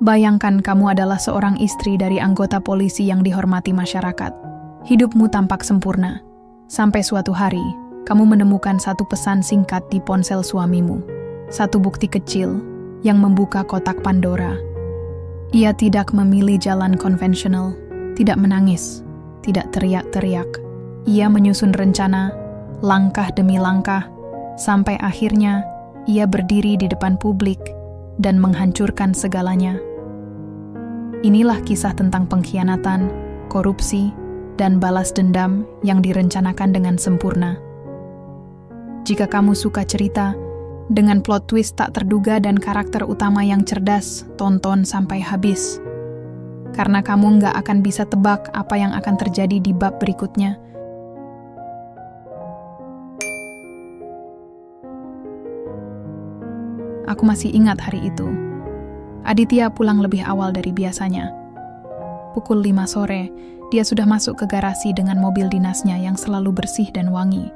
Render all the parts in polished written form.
Bayangkan kamu adalah seorang istri dari anggota polisi yang dihormati masyarakat. Hidupmu tampak sempurna. Sampai suatu hari, kamu menemukan satu pesan singkat di ponsel suamimu. Satu bukti kecil yang membuka kotak Pandora. Ia tidak memilih jalan konvensional, tidak menangis, tidak teriak-teriak. Ia menyusun rencana, langkah demi langkah, sampai akhirnya ia berdiri di depan publik dan menghancurkan segalanya. Inilah kisah tentang pengkhianatan, korupsi, dan balas dendam yang direncanakan dengan sempurna. Jika kamu suka cerita dengan plot twist tak terduga dan karakter utama yang cerdas, tonton sampai habis. Karena kamu nggak akan bisa tebak apa yang akan terjadi di bab berikutnya. Aku masih ingat hari itu. Aditya pulang lebih awal dari biasanya. Pukul 5 sore, dia sudah masuk ke garasi dengan mobil dinasnya yang selalu bersih dan wangi.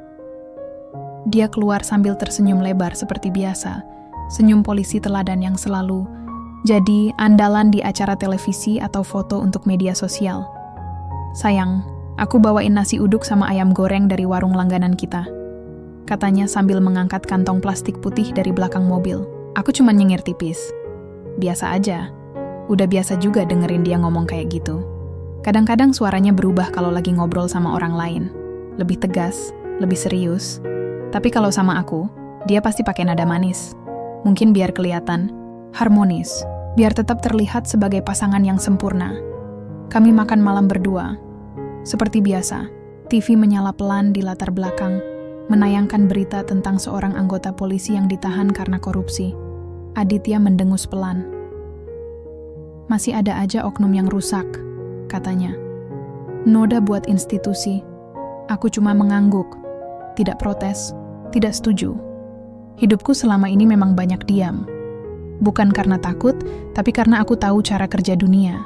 Dia keluar sambil tersenyum lebar seperti biasa, senyum polisi teladan yang selalu jadi andalan di acara televisi atau foto untuk media sosial. Sayang, aku bawain nasi uduk sama ayam goreng dari warung langganan kita, katanya sambil mengangkat kantong plastik putih dari belakang mobil. Aku cuma nyengir tipis. Biasa aja. Udah biasa juga dengerin dia ngomong kayak gitu. Kadang-kadang suaranya berubah kalau lagi ngobrol sama orang lain. Lebih tegas, lebih serius. Tapi kalau sama aku, dia pasti pakai nada manis. Mungkin biar kelihatan harmonis, biar tetap terlihat sebagai pasangan yang sempurna. Kami makan malam berdua. Seperti biasa, TV menyala pelan di latar belakang, menayangkan berita tentang seorang anggota polisi yang ditahan karena korupsi. Aditya mendengus pelan. Masih ada aja oknum yang rusak, katanya. Noda buat institusi. Aku cuma mengangguk. Tidak protes, tidak setuju. Hidupku selama ini memang banyak diam. Bukan karena takut, tapi karena aku tahu cara kerja dunia.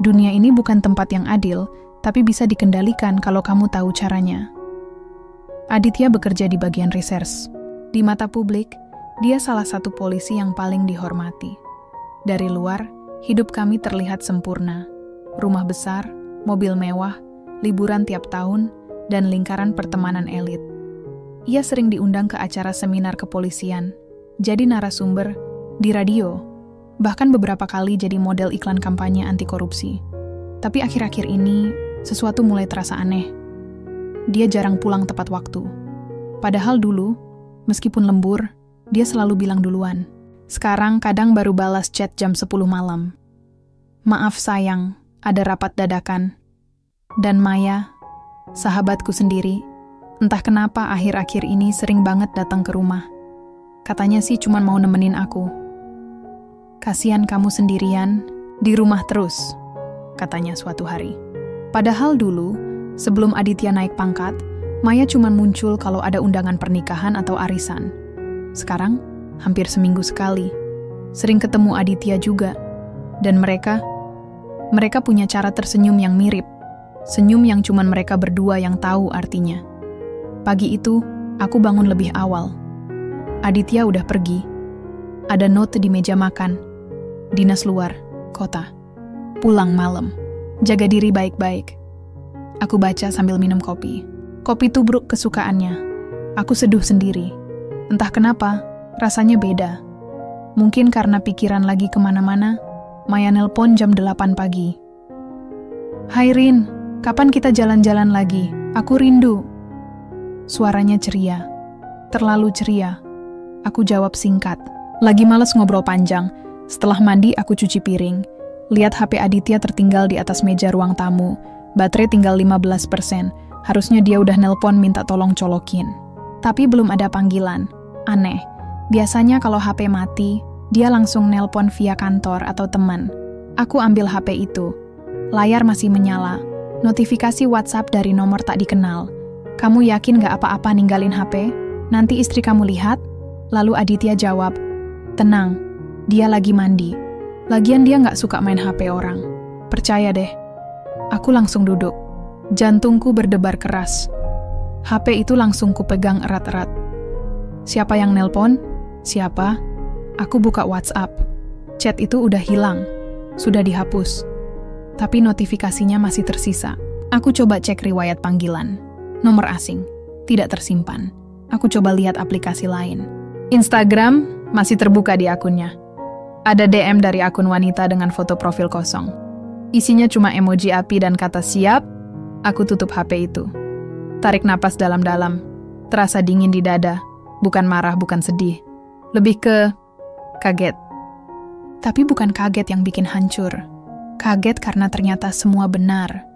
Dunia ini bukan tempat yang adil, tapi bisa dikendalikan kalau kamu tahu caranya. Aditya bekerja di bagian research. Di mata publik, dia salah satu polisi yang paling dihormati. Dari luar, hidup kami terlihat sempurna. Rumah besar, mobil mewah, liburan tiap tahun, dan lingkaran pertemanan elit. Ia sering diundang ke acara seminar kepolisian, jadi narasumber di radio, bahkan beberapa kali jadi model iklan kampanye anti korupsi. Tapi akhir-akhir ini, sesuatu mulai terasa aneh. Dia jarang pulang tepat waktu. Padahal dulu, meskipun lembur, dia selalu bilang duluan. Sekarang kadang baru balas chat jam 10 malam. Maaf sayang, ada rapat dadakan. Dan Maya, sahabatku sendiri, entah kenapa akhir-akhir ini sering banget datang ke rumah. Katanya sih cuma mau nemenin aku. Kasihan kamu sendirian, di rumah terus, katanya suatu hari. Padahal dulu, sebelum Aditya naik pangkat, Maya cuma muncul kalau ada undangan pernikahan atau arisan. Sekarang, hampir seminggu sekali. Sering ketemu Aditya juga. Dan mereka punya cara tersenyum yang mirip. Senyum yang cuma mereka berdua yang tahu artinya. Pagi itu, aku bangun lebih awal. Aditya udah pergi. Ada note di meja makan. Dinas luar, kota. Pulang malam. Jaga diri baik-baik. Aku baca sambil minum kopi. Kopi tubruk kesukaannya. Aku seduh sendiri. Entah kenapa, rasanya beda. Mungkin karena pikiran lagi kemana-mana, Maya nelpon jam 8 pagi. Hai Rin, kapan kita jalan-jalan lagi? Aku rindu. Suaranya ceria. Terlalu ceria. Aku jawab singkat. Lagi males ngobrol panjang. Setelah mandi, aku cuci piring. Lihat HP Aditya tertinggal di atas meja ruang tamu. Baterai tinggal 15%. Harusnya dia udah nelpon minta tolong colokin. Tapi belum ada panggilan. Aneh. Biasanya kalau HP mati, dia langsung nelpon via kantor atau teman. Aku ambil HP itu. Layar masih menyala. Notifikasi WhatsApp dari nomor tak dikenal. Kamu yakin gak apa-apa ninggalin HP? Nanti istri kamu lihat? Lalu Aditya jawab, tenang, dia lagi mandi. Lagian dia gak suka main HP orang. Percaya deh. Aku langsung duduk. Jantungku berdebar keras. HP itu langsung kupegang erat-erat. Siapa yang nelpon? Siapa? Aku buka WhatsApp. Chat itu udah hilang, sudah dihapus. Tapi notifikasinya masih tersisa. Aku coba cek riwayat panggilan. Nomor asing, tidak tersimpan. Aku coba lihat aplikasi lain. Instagram masih terbuka di akunnya. Ada DM dari akun wanita dengan foto profil kosong. Isinya cuma emoji api dan kata siap. Aku tutup HP itu. Tarik napas dalam-dalam. Terasa dingin di dada. Bukan marah, bukan sedih. Lebih ke kaget. Tapi bukan kaget yang bikin hancur. Kaget karena ternyata semua benar.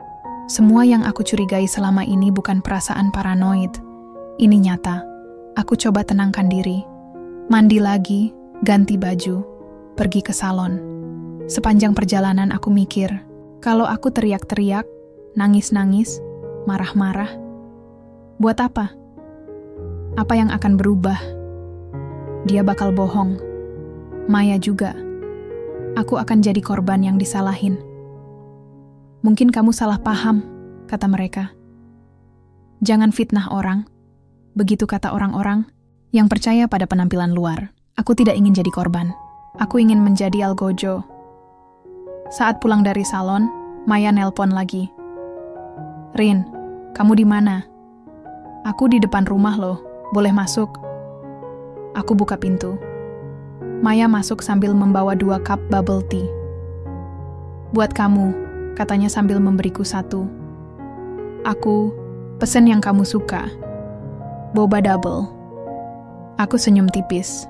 Semua yang aku curigai selama ini bukan perasaan paranoid. Ini nyata. Aku coba tenangkan diri. Mandi lagi, ganti baju, pergi ke salon. Sepanjang perjalanan aku mikir, kalau aku teriak-teriak, nangis-nangis, marah-marah, buat apa? Apa yang akan berubah? Dia bakal bohong. Maya juga. Aku akan jadi korban yang disalahin. Mungkin kamu salah paham, kata mereka. Jangan fitnah orang. Begitu kata orang-orang yang percaya pada penampilan luar. Aku tidak ingin jadi korban. Aku ingin menjadi algojo. Saat pulang dari salon, Maya nelpon lagi. Rin, kamu di mana? Aku di depan rumah loh, boleh masuk? Aku buka pintu. Maya masuk sambil membawa 2 cup bubble tea. Buat kamu, katanya sambil memberiku 1. Aku pesen yang kamu suka. Boba double. Aku senyum tipis.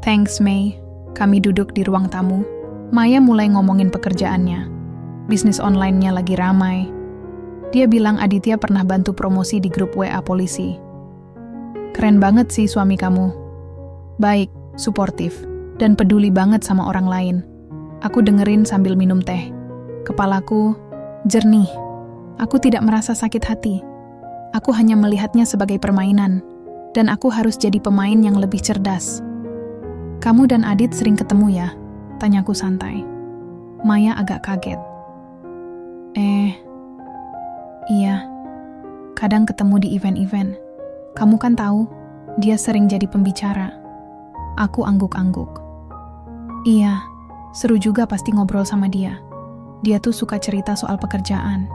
Thanks, May. Kami duduk di ruang tamu. Maya mulai ngomongin pekerjaannya. Bisnis online-nya lagi ramai. Dia bilang Aditya pernah bantu promosi di grup WA polisi. Keren banget sih suami kamu. Baik, suportif, dan peduli banget sama orang lain. Aku dengerin sambil minum teh. Kepalaku jernih. Aku tidak merasa sakit hati. Aku hanya melihatnya sebagai permainan, dan aku harus jadi pemain yang lebih cerdas. Kamu dan Adit sering ketemu ya? Tanyaku santai. Maya agak kaget. Iya. Kadang ketemu di event-event. Kamu kan tahu, dia sering jadi pembicara. Aku angguk-angguk. Iya, seru juga pasti ngobrol sama dia. Dia tuh suka cerita soal pekerjaan.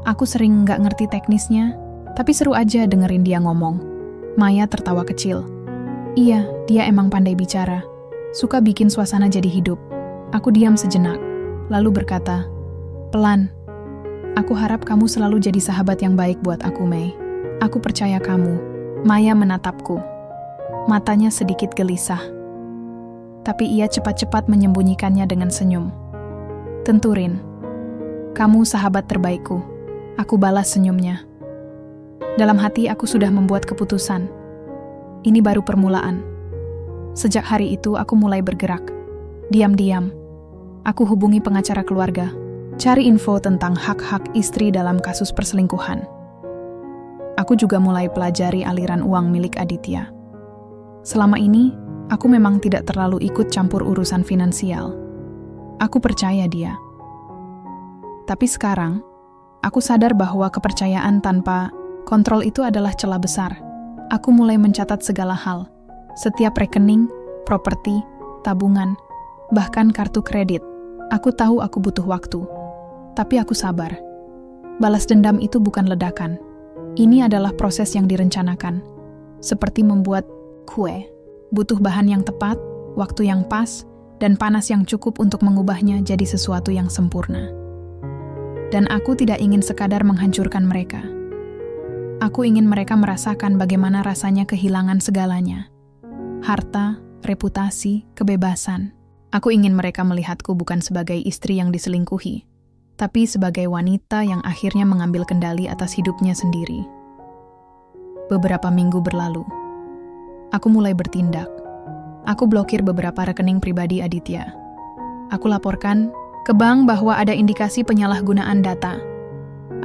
Aku sering nggak ngerti teknisnya, tapi seru aja dengerin dia ngomong. Maya tertawa kecil. Iya, dia emang pandai bicara. Suka bikin suasana jadi hidup. Aku diam sejenak, lalu berkata, pelan. Aku harap kamu selalu jadi sahabat yang baik buat aku, May. Aku percaya kamu. Maya menatapku. Matanya sedikit gelisah. Tapi ia cepat-cepat menyembunyikannya dengan senyum. Tentu, Rin. Kamu sahabat terbaikku. Aku balas senyumnya. Dalam hati aku sudah membuat keputusan. Ini baru permulaan. Sejak hari itu aku mulai bergerak. Diam-diam. Aku hubungi pengacara keluarga. Cari info tentang hak-hak istri dalam kasus perselingkuhan. Aku juga mulai pelajari aliran uang milik Aditya. Selama ini, aku memang tidak terlalu ikut campur urusan finansial. Aku percaya dia. Tapi sekarang, aku sadar bahwa kepercayaan tanpa kontrol itu adalah celah besar. Aku mulai mencatat segala hal. Setiap rekening, properti, tabungan, bahkan kartu kredit. Aku tahu aku butuh waktu. Tapi aku sabar. Balas dendam itu bukan ledakan. Ini adalah proses yang direncanakan. Seperti membuat kue. Butuh bahan yang tepat, waktu yang pas, dan panas yang cukup untuk mengubahnya jadi sesuatu yang sempurna. Dan aku tidak ingin sekadar menghancurkan mereka. Aku ingin mereka merasakan bagaimana rasanya kehilangan segalanya. Harta, reputasi, kebebasan. Aku ingin mereka melihatku bukan sebagai istri yang diselingkuhi, tapi sebagai wanita yang akhirnya mengambil kendali atas hidupnya sendiri. Beberapa minggu berlalu. Aku mulai bertindak. Aku blokir beberapa rekening pribadi Aditya. Aku laporkan ke bank bahwa ada indikasi penyalahgunaan data.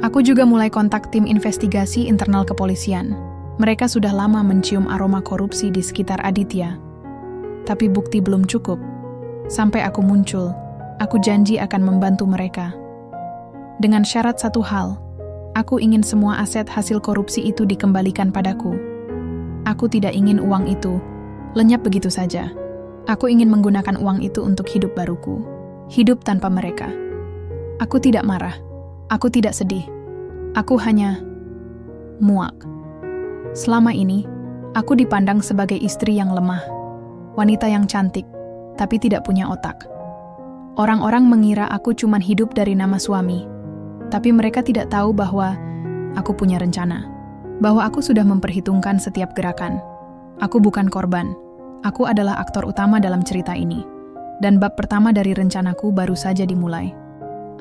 Aku juga mulai kontak tim investigasi internal kepolisian. Mereka sudah lama mencium aroma korupsi di sekitar Aditya. Tapi bukti belum cukup. Sampai aku muncul, aku janji akan membantu mereka. Dengan syarat satu hal, aku ingin semua aset hasil korupsi itu dikembalikan padaku. Aku tidak ingin uang itu lenyap begitu saja. Aku ingin menggunakan uang itu untuk hidup baruku. Hidup tanpa mereka. Aku tidak marah. Aku tidak sedih. Aku hanya muak. Selama ini, aku dipandang sebagai istri yang lemah. Wanita yang cantik, tapi tidak punya otak. Orang-orang mengira aku cuma hidup dari nama suami. Tapi mereka tidak tahu bahwa aku punya rencana. Bahwa aku sudah memperhitungkan setiap gerakan. Aku bukan korban. Aku adalah aktor utama dalam cerita ini. Dan bab pertama dari rencanaku baru saja dimulai.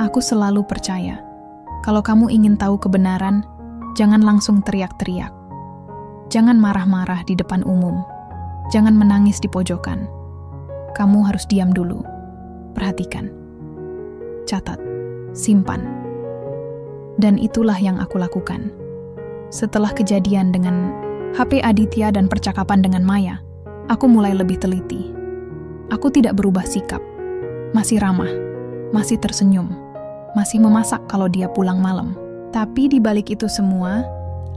Aku selalu percaya, kalau kamu ingin tahu kebenaran, jangan langsung teriak-teriak. Jangan marah-marah di depan umum. Jangan menangis di pojokan. Kamu harus diam dulu. Perhatikan. Catat. Simpan. Dan itulah yang aku lakukan. Setelah kejadian dengan HP Aditya dan percakapan dengan Maya, aku mulai lebih teliti. Aku tidak berubah sikap. Masih ramah. Masih tersenyum. Masih memasak kalau dia pulang malam. Tapi di balik itu semua,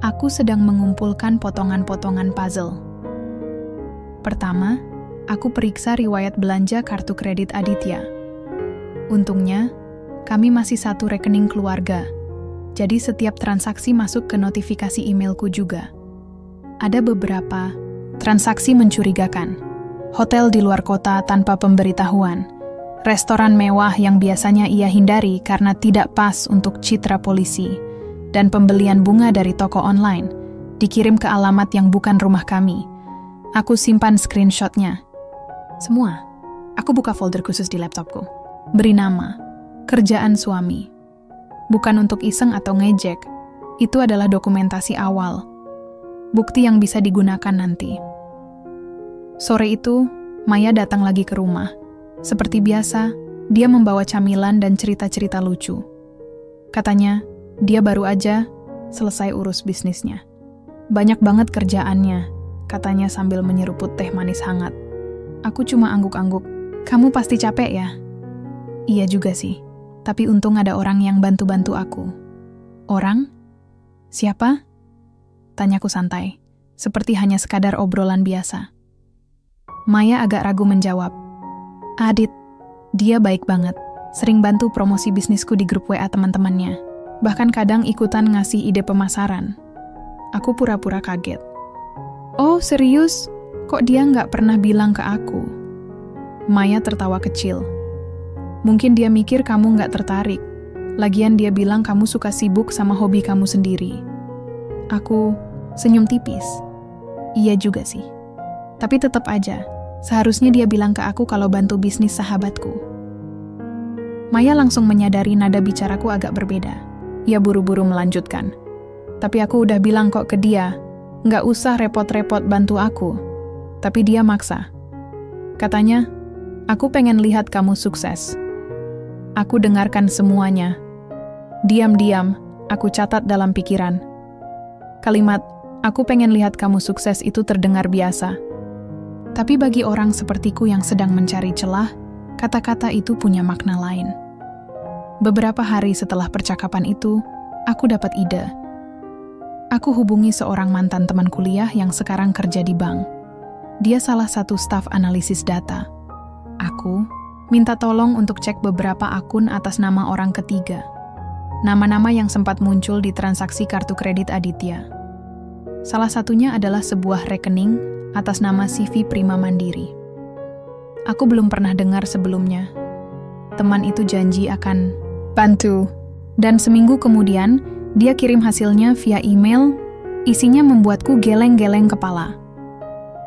aku sedang mengumpulkan potongan-potongan puzzle. Pertama, aku periksa riwayat belanja kartu kredit Aditya. Untungnya, kami masih satu rekening keluarga. Jadi setiap transaksi masuk ke notifikasi emailku juga. Ada beberapa transaksi mencurigakan. Hotel di luar kota tanpa pemberitahuan. Restoran mewah yang biasanya ia hindari karena tidak pas untuk citra polisi. Dan pembelian bunga dari toko online. Dikirim ke alamat yang bukan rumah kami. Aku simpan screenshotnya. Semua. Aku buka folder khusus di laptopku. Beri nama. Kerjaan suami. Bukan untuk iseng atau ngejek. Itu adalah dokumentasi awal. Bukti yang bisa digunakan nanti. Sore itu, Maya datang lagi ke rumah. Seperti biasa, dia membawa camilan dan cerita-cerita lucu. Katanya, dia baru aja selesai urus bisnisnya. Banyak banget kerjaannya, katanya sambil menyeruput teh manis hangat. Aku cuma angguk-angguk. Kamu pasti capek ya? Iya juga sih. Tapi untung ada orang yang bantu-bantu aku. Orang? Siapa? Tanyaku santai, seperti hanya sekadar obrolan biasa. Maya agak ragu menjawab. Adit, dia baik banget. Sering bantu promosi bisnisku di grup WA teman-temannya. Bahkan kadang ikutan ngasih ide pemasaran. Aku pura-pura kaget. Oh, serius? Kok dia nggak pernah bilang ke aku? Maya tertawa kecil. Mungkin dia mikir kamu nggak tertarik. Lagian dia bilang kamu suka sibuk sama hobi kamu sendiri. Aku senyum tipis. Iya juga sih. Tapi tetap aja, seharusnya dia bilang ke aku kalau bantu bisnis sahabatku. Maya langsung menyadari nada bicaraku agak berbeda. Ia buru-buru melanjutkan. Tapi aku udah bilang kok ke dia, nggak usah repot-repot bantu aku. Tapi dia maksa. Katanya, aku pengen lihat kamu sukses. Aku dengarkan semuanya. Diam-diam, aku catat dalam pikiran. Kalimat, aku pengen lihat kamu sukses itu terdengar biasa. Tapi bagi orang sepertiku yang sedang mencari celah, kata-kata itu punya makna lain. Beberapa hari setelah percakapan itu, aku dapat ide. Aku hubungi seorang mantan teman kuliah yang sekarang kerja di bank. Dia salah satu staf analisis data. Aku minta tolong untuk cek beberapa akun atas nama orang ketiga. Nama-nama yang sempat muncul di transaksi kartu kredit Aditya. Salah satunya adalah sebuah rekening atas nama CV Prima Mandiri. Aku belum pernah dengar sebelumnya. Teman itu janji akan bantu. Dan seminggu kemudian, dia kirim hasilnya via email, isinya membuatku geleng-geleng kepala.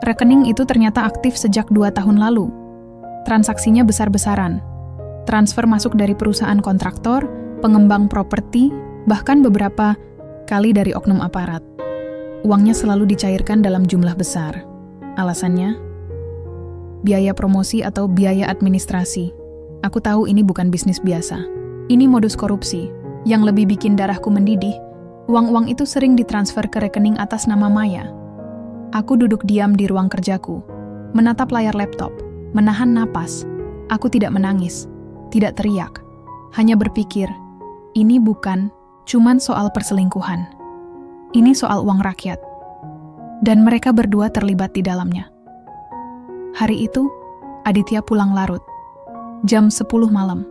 Rekening itu ternyata aktif sejak 2 tahun lalu. Transaksinya besar-besaran. Transfer masuk dari perusahaan kontraktor, pengembang properti, bahkan beberapa kali dari oknum aparat. Uangnya selalu dicairkan dalam jumlah besar. Alasannya? Biaya promosi atau biaya administrasi. Aku tahu ini bukan bisnis biasa. Ini modus korupsi. Yang lebih bikin darahku mendidih, uang-uang itu sering ditransfer ke rekening atas nama Maya. Aku duduk diam di ruang kerjaku, menatap layar laptop. Menahan napas, aku tidak menangis, tidak teriak, hanya berpikir, ini bukan cuman soal perselingkuhan. Ini soal uang rakyat. Dan mereka berdua terlibat di dalamnya. Hari itu, Aditya pulang larut. Jam 10 malam.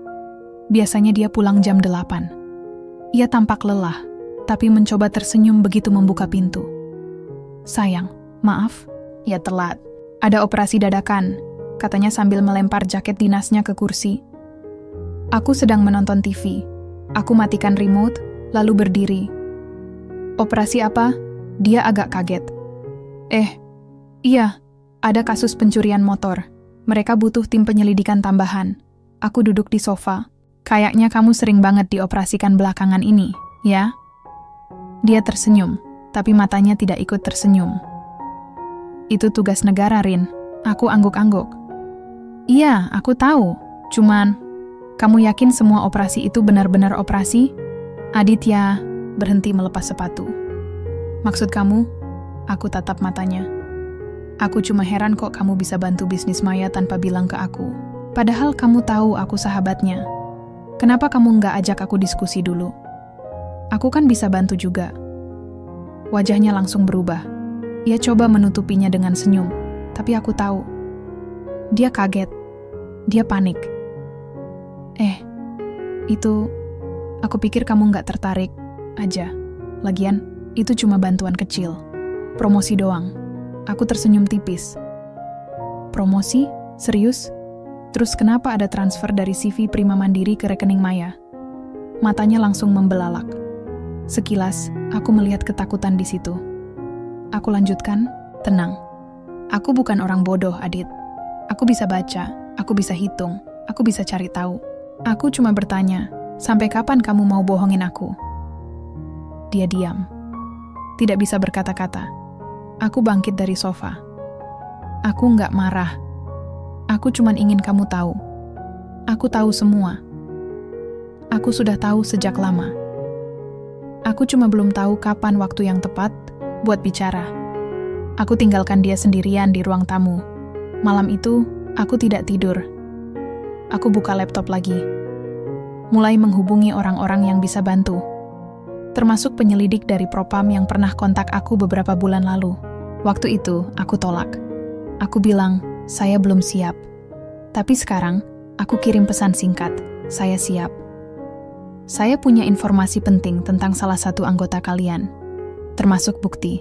Biasanya dia pulang jam 8. Ia tampak lelah, tapi mencoba tersenyum begitu membuka pintu. Sayang, maaf, ya telat. Ada operasi dadakan, katanya sambil melempar jaket dinasnya ke kursi. Aku sedang menonton TV. Aku matikan remote, lalu berdiri. Operasi apa? Dia agak kaget. Iya, ada kasus pencurian motor. Mereka butuh tim penyelidikan tambahan. Aku duduk di sofa. Kayaknya kamu sering banget dioperasikan belakangan ini, ya? Dia tersenyum, tapi matanya tidak ikut tersenyum. Itu tugas negara, Rin. Aku angguk-angguk. Iya, aku tahu. Cuman, kamu yakin semua operasi itu benar-benar operasi? Aditya berhenti melepas sepatu. Maksud kamu? Aku tatap matanya. Aku cuma heran kok kamu bisa bantu bisnis Maya tanpa bilang ke aku. Padahal kamu tahu aku sahabatnya. Kenapa kamu nggak ajak aku diskusi dulu? Aku kan bisa bantu juga. Wajahnya langsung berubah. Ia coba menutupinya dengan senyum, tapi aku tahu. Dia kaget. Dia panik. Itu... Aku pikir kamu nggak tertarik aja. Lagian, itu cuma bantuan kecil. Promosi doang. Aku tersenyum tipis. Promosi? Serius? Terus kenapa ada transfer dari CV Prima Mandiri ke rekening Maya? Matanya langsung membelalak. Sekilas, aku melihat ketakutan di situ. Aku lanjutkan, tenang. Aku bukan orang bodoh, Adit. Aku bisa baca, aku bisa hitung, aku bisa cari tahu. Aku cuma bertanya, sampai kapan kamu mau bohongin aku? Dia diam. Tidak bisa berkata-kata. Aku bangkit dari sofa. Aku nggak marah. Aku cuma ingin kamu tahu. Aku tahu semua. Aku sudah tahu sejak lama. Aku cuma belum tahu kapan waktu yang tepat buat bicara. Aku tinggalkan dia sendirian di ruang tamu. Malam itu, aku tidak tidur. Aku buka laptop lagi. Mulai menghubungi orang-orang yang bisa bantu. Termasuk penyelidik dari Propam yang pernah kontak aku beberapa bulan lalu. Waktu itu, aku tolak. Aku bilang, saya belum siap. Tapi sekarang, aku kirim pesan singkat, saya siap. Saya punya informasi penting tentang salah satu anggota kalian, termasuk bukti.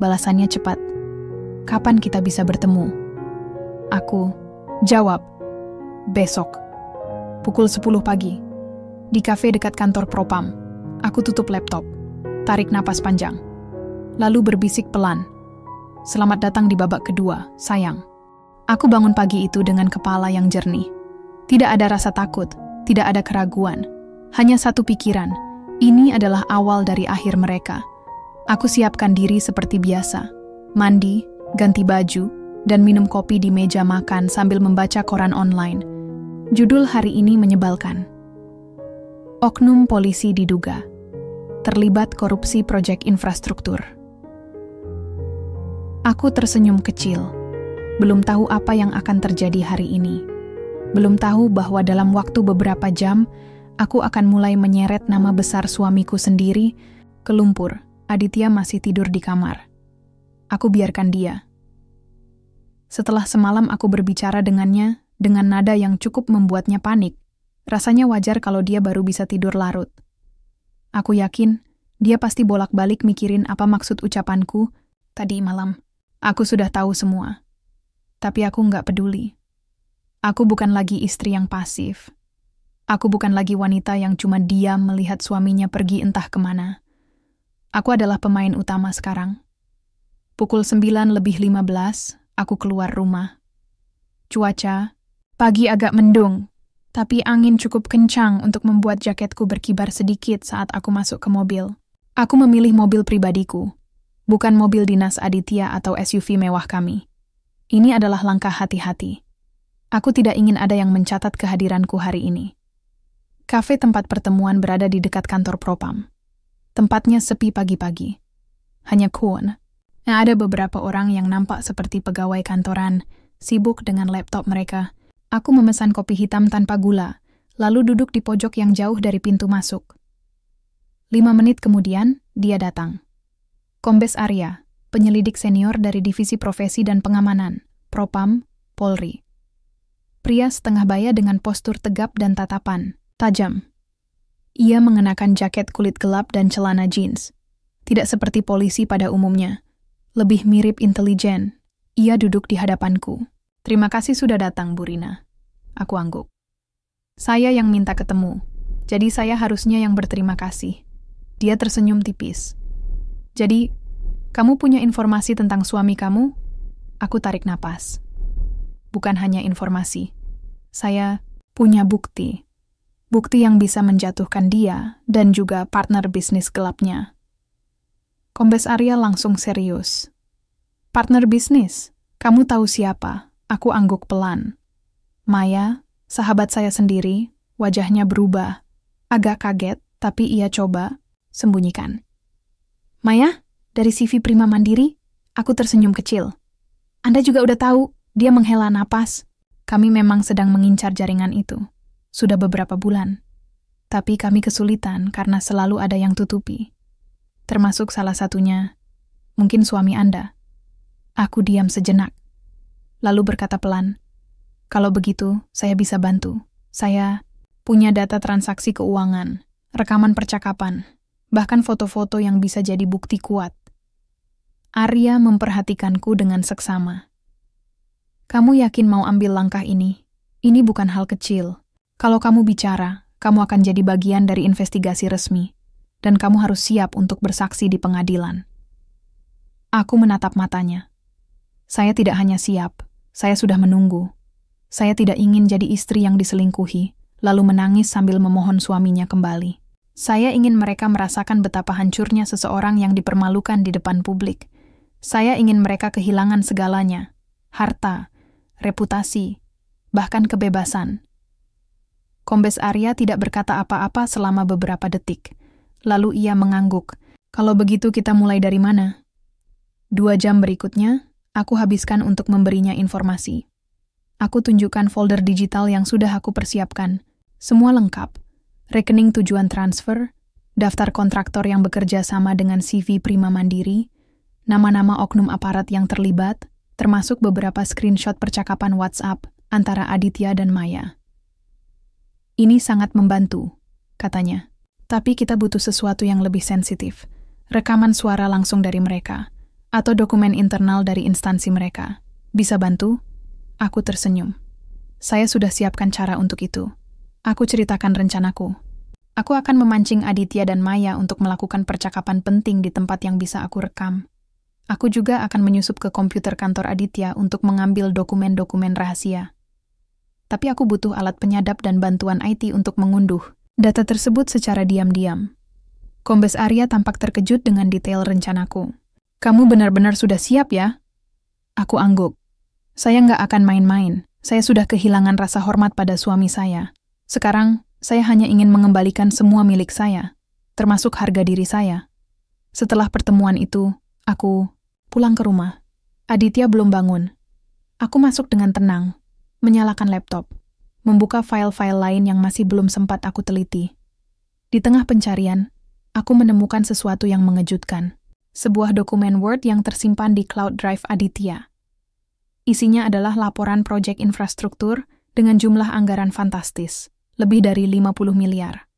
Balasannya cepat. Kapan kita bisa bertemu? Aku jawab, besok. Pukul 10 pagi. Di kafe dekat kantor Propam. Aku tutup laptop, tarik napas panjang. Lalu berbisik pelan. Selamat datang di babak kedua, sayang. Aku bangun pagi itu dengan kepala yang jernih. Tidak ada rasa takut, tidak ada keraguan. Hanya satu pikiran, ini adalah awal dari akhir mereka. Aku siapkan diri seperti biasa. Mandi, ganti baju, dan minum kopi di meja makan sambil membaca koran online. Judul hari ini menyebalkan. Oknum polisi diduga terlibat korupsi proyek infrastruktur. Aku tersenyum kecil. Belum tahu apa yang akan terjadi hari ini. Belum tahu bahwa dalam waktu beberapa jam, aku akan mulai menyeret nama besar suamiku sendiri ke lumpur. Aditya masih tidur di kamar. Aku biarkan dia. Setelah semalam aku berbicara dengannya dengan nada yang cukup membuatnya panik. Rasanya wajar kalau dia baru bisa tidur larut. Aku yakin dia pasti bolak-balik mikirin apa maksud ucapanku tadi malam. Aku sudah tahu semua. Tapi aku nggak peduli. Aku bukan lagi istri yang pasif. Aku bukan lagi wanita yang cuma diam melihat suaminya pergi entah kemana. Aku adalah pemain utama sekarang. Pukul 9:15, aku keluar rumah. Cuaca, pagi agak mendung, tapi angin cukup kencang untuk membuat jaketku berkibar sedikit saat aku masuk ke mobil. Aku memilih mobil pribadiku, bukan mobil dinas Aditya atau SUV mewah kami. Ini adalah langkah hati-hati. Aku tidak ingin ada yang mencatat kehadiranku hari ini. Kafe tempat pertemuan berada di dekat kantor Propam. Tempatnya sepi pagi-pagi. Hanya Kuon. Ada beberapa orang yang nampak seperti pegawai kantoran, sibuk dengan laptop mereka. Aku memesan kopi hitam tanpa gula, lalu duduk di pojok yang jauh dari pintu masuk. 5 menit kemudian, dia datang. Kombes Arya, penyelidik senior dari Divisi Profesi dan Pengamanan, Propam, Polri. Pria setengah baya dengan postur tegap dan tatapan tajam. Ia mengenakan jaket kulit gelap dan celana jeans. Tidak seperti polisi pada umumnya. Lebih mirip intelijen. Ia duduk di hadapanku. "Terima kasih sudah datang, Bu Rina." Aku angguk. "Saya yang minta ketemu. Jadi saya harusnya yang berterima kasih." Dia tersenyum tipis. "Jadi, kamu punya informasi tentang suami kamu?" Aku tarik napas. "Bukan hanya informasi. Saya punya bukti. Bukti yang bisa menjatuhkan dia dan juga partner bisnis gelapnya." Kombes Arya langsung serius. "Partner bisnis? Kamu tahu siapa?" Aku angguk pelan. "Maya, sahabat saya sendiri." Wajahnya berubah. Agak kaget, tapi ia coba sembunyikan. "Maya? Dari CV Prima Mandiri?" Aku tersenyum kecil. "Anda juga udah tahu?" Dia menghela napas. "Kami memang sedang mengincar jaringan itu. Sudah beberapa bulan. Tapi kami kesulitan karena selalu ada yang tutupi. Termasuk salah satunya, mungkin suami Anda." Aku diam sejenak. Lalu berkata pelan, "Kalau begitu, saya bisa bantu. Saya punya data transaksi keuangan, rekaman percakapan, bahkan foto-foto yang bisa jadi bukti kuat." Arya memperhatikanku dengan seksama. "Kamu yakin mau ambil langkah ini? Ini bukan hal kecil. Kalau kamu bicara, kamu akan jadi bagian dari investigasi resmi, dan kamu harus siap untuk bersaksi di pengadilan." Aku menatap matanya. Saya tidak hanya siap, saya sudah menunggu. Saya tidak ingin jadi istri yang diselingkuhi, lalu menangis sambil memohon suaminya kembali. Saya ingin mereka merasakan betapa hancurnya seseorang yang dipermalukan di depan publik. Saya ingin mereka kehilangan segalanya, harta, reputasi, bahkan kebebasan. Kombes Arya tidak berkata apa-apa selama beberapa detik. Lalu ia mengangguk. "Kalau begitu kita mulai dari mana?" 2 jam berikutnya, aku habiskan untuk memberinya informasi. Aku tunjukkan folder digital yang sudah aku persiapkan. Semua lengkap. Rekening tujuan transfer, daftar kontraktor yang bekerja sama dengan CV Prima Mandiri, nama-nama oknum aparat yang terlibat, termasuk beberapa screenshot percakapan WhatsApp antara Aditya dan Maya. "Ini sangat membantu," katanya. "Tapi kita butuh sesuatu yang lebih sensitif. Rekaman suara langsung dari mereka, atau dokumen internal dari instansi mereka. Bisa bantu?" Aku tersenyum. "Saya sudah siapkan cara untuk itu." Aku ceritakan rencanaku. Aku akan memancing Aditya dan Maya untuk melakukan percakapan penting di tempat yang bisa aku rekam. Aku juga akan menyusup ke komputer kantor Aditya untuk mengambil dokumen-dokumen rahasia. Tapi aku butuh alat penyadap dan bantuan IT untuk mengunduh data tersebut secara diam-diam. Kombes Arya tampak terkejut dengan detail rencanaku. "Kamu benar-benar sudah siap ya?" Aku angguk. "Saya nggak akan main-main. Saya sudah kehilangan rasa hormat pada suami saya. Sekarang, saya hanya ingin mengembalikan semua milik saya, termasuk harga diri saya." Setelah pertemuan itu, aku pulang ke rumah. Aditya belum bangun. Aku masuk dengan tenang, menyalakan laptop, membuka file-file lain yang masih belum sempat aku teliti. Di tengah pencarian, aku menemukan sesuatu yang mengejutkan. Sebuah dokumen Word yang tersimpan di cloud drive Aditya. Isinya adalah laporan proyek infrastruktur dengan jumlah anggaran fantastis, lebih dari 50 miliar.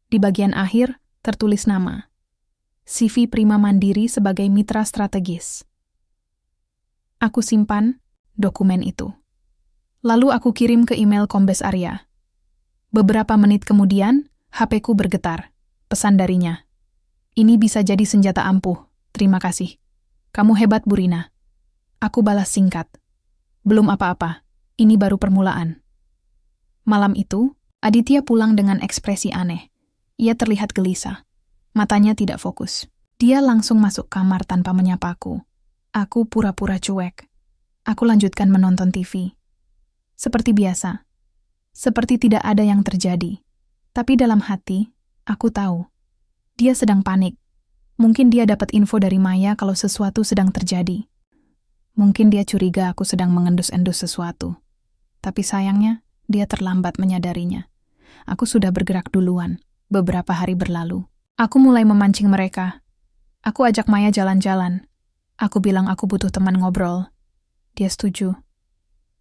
Di bagian akhir, tertulis nama. CV Prima Mandiri sebagai mitra strategis. Aku simpan dokumen itu. Lalu aku kirim ke email Kombes Arya. Beberapa menit kemudian, HP-ku bergetar. Pesan darinya. "Ini bisa jadi senjata ampuh. Terima kasih. Kamu hebat, Bu Rina." Aku balas singkat. "Belum apa-apa. Ini baru permulaan." Malam itu, Aditya pulang dengan ekspresi aneh. Ia terlihat gelisah. Matanya tidak fokus. Dia langsung masuk kamar tanpa menyapaku. Aku pura-pura cuek. Aku lanjutkan menonton TV. Seperti biasa. Seperti tidak ada yang terjadi. Tapi dalam hati, aku tahu. Dia sedang panik. Mungkin dia dapat info dari Maya kalau sesuatu sedang terjadi. Mungkin dia curiga aku sedang mengendus-endus sesuatu. Tapi sayangnya, dia terlambat menyadarinya. Aku sudah bergerak duluan. Beberapa hari berlalu. Aku mulai memancing mereka. Aku ajak Maya jalan-jalan. Aku bilang aku butuh teman ngobrol. Dia setuju.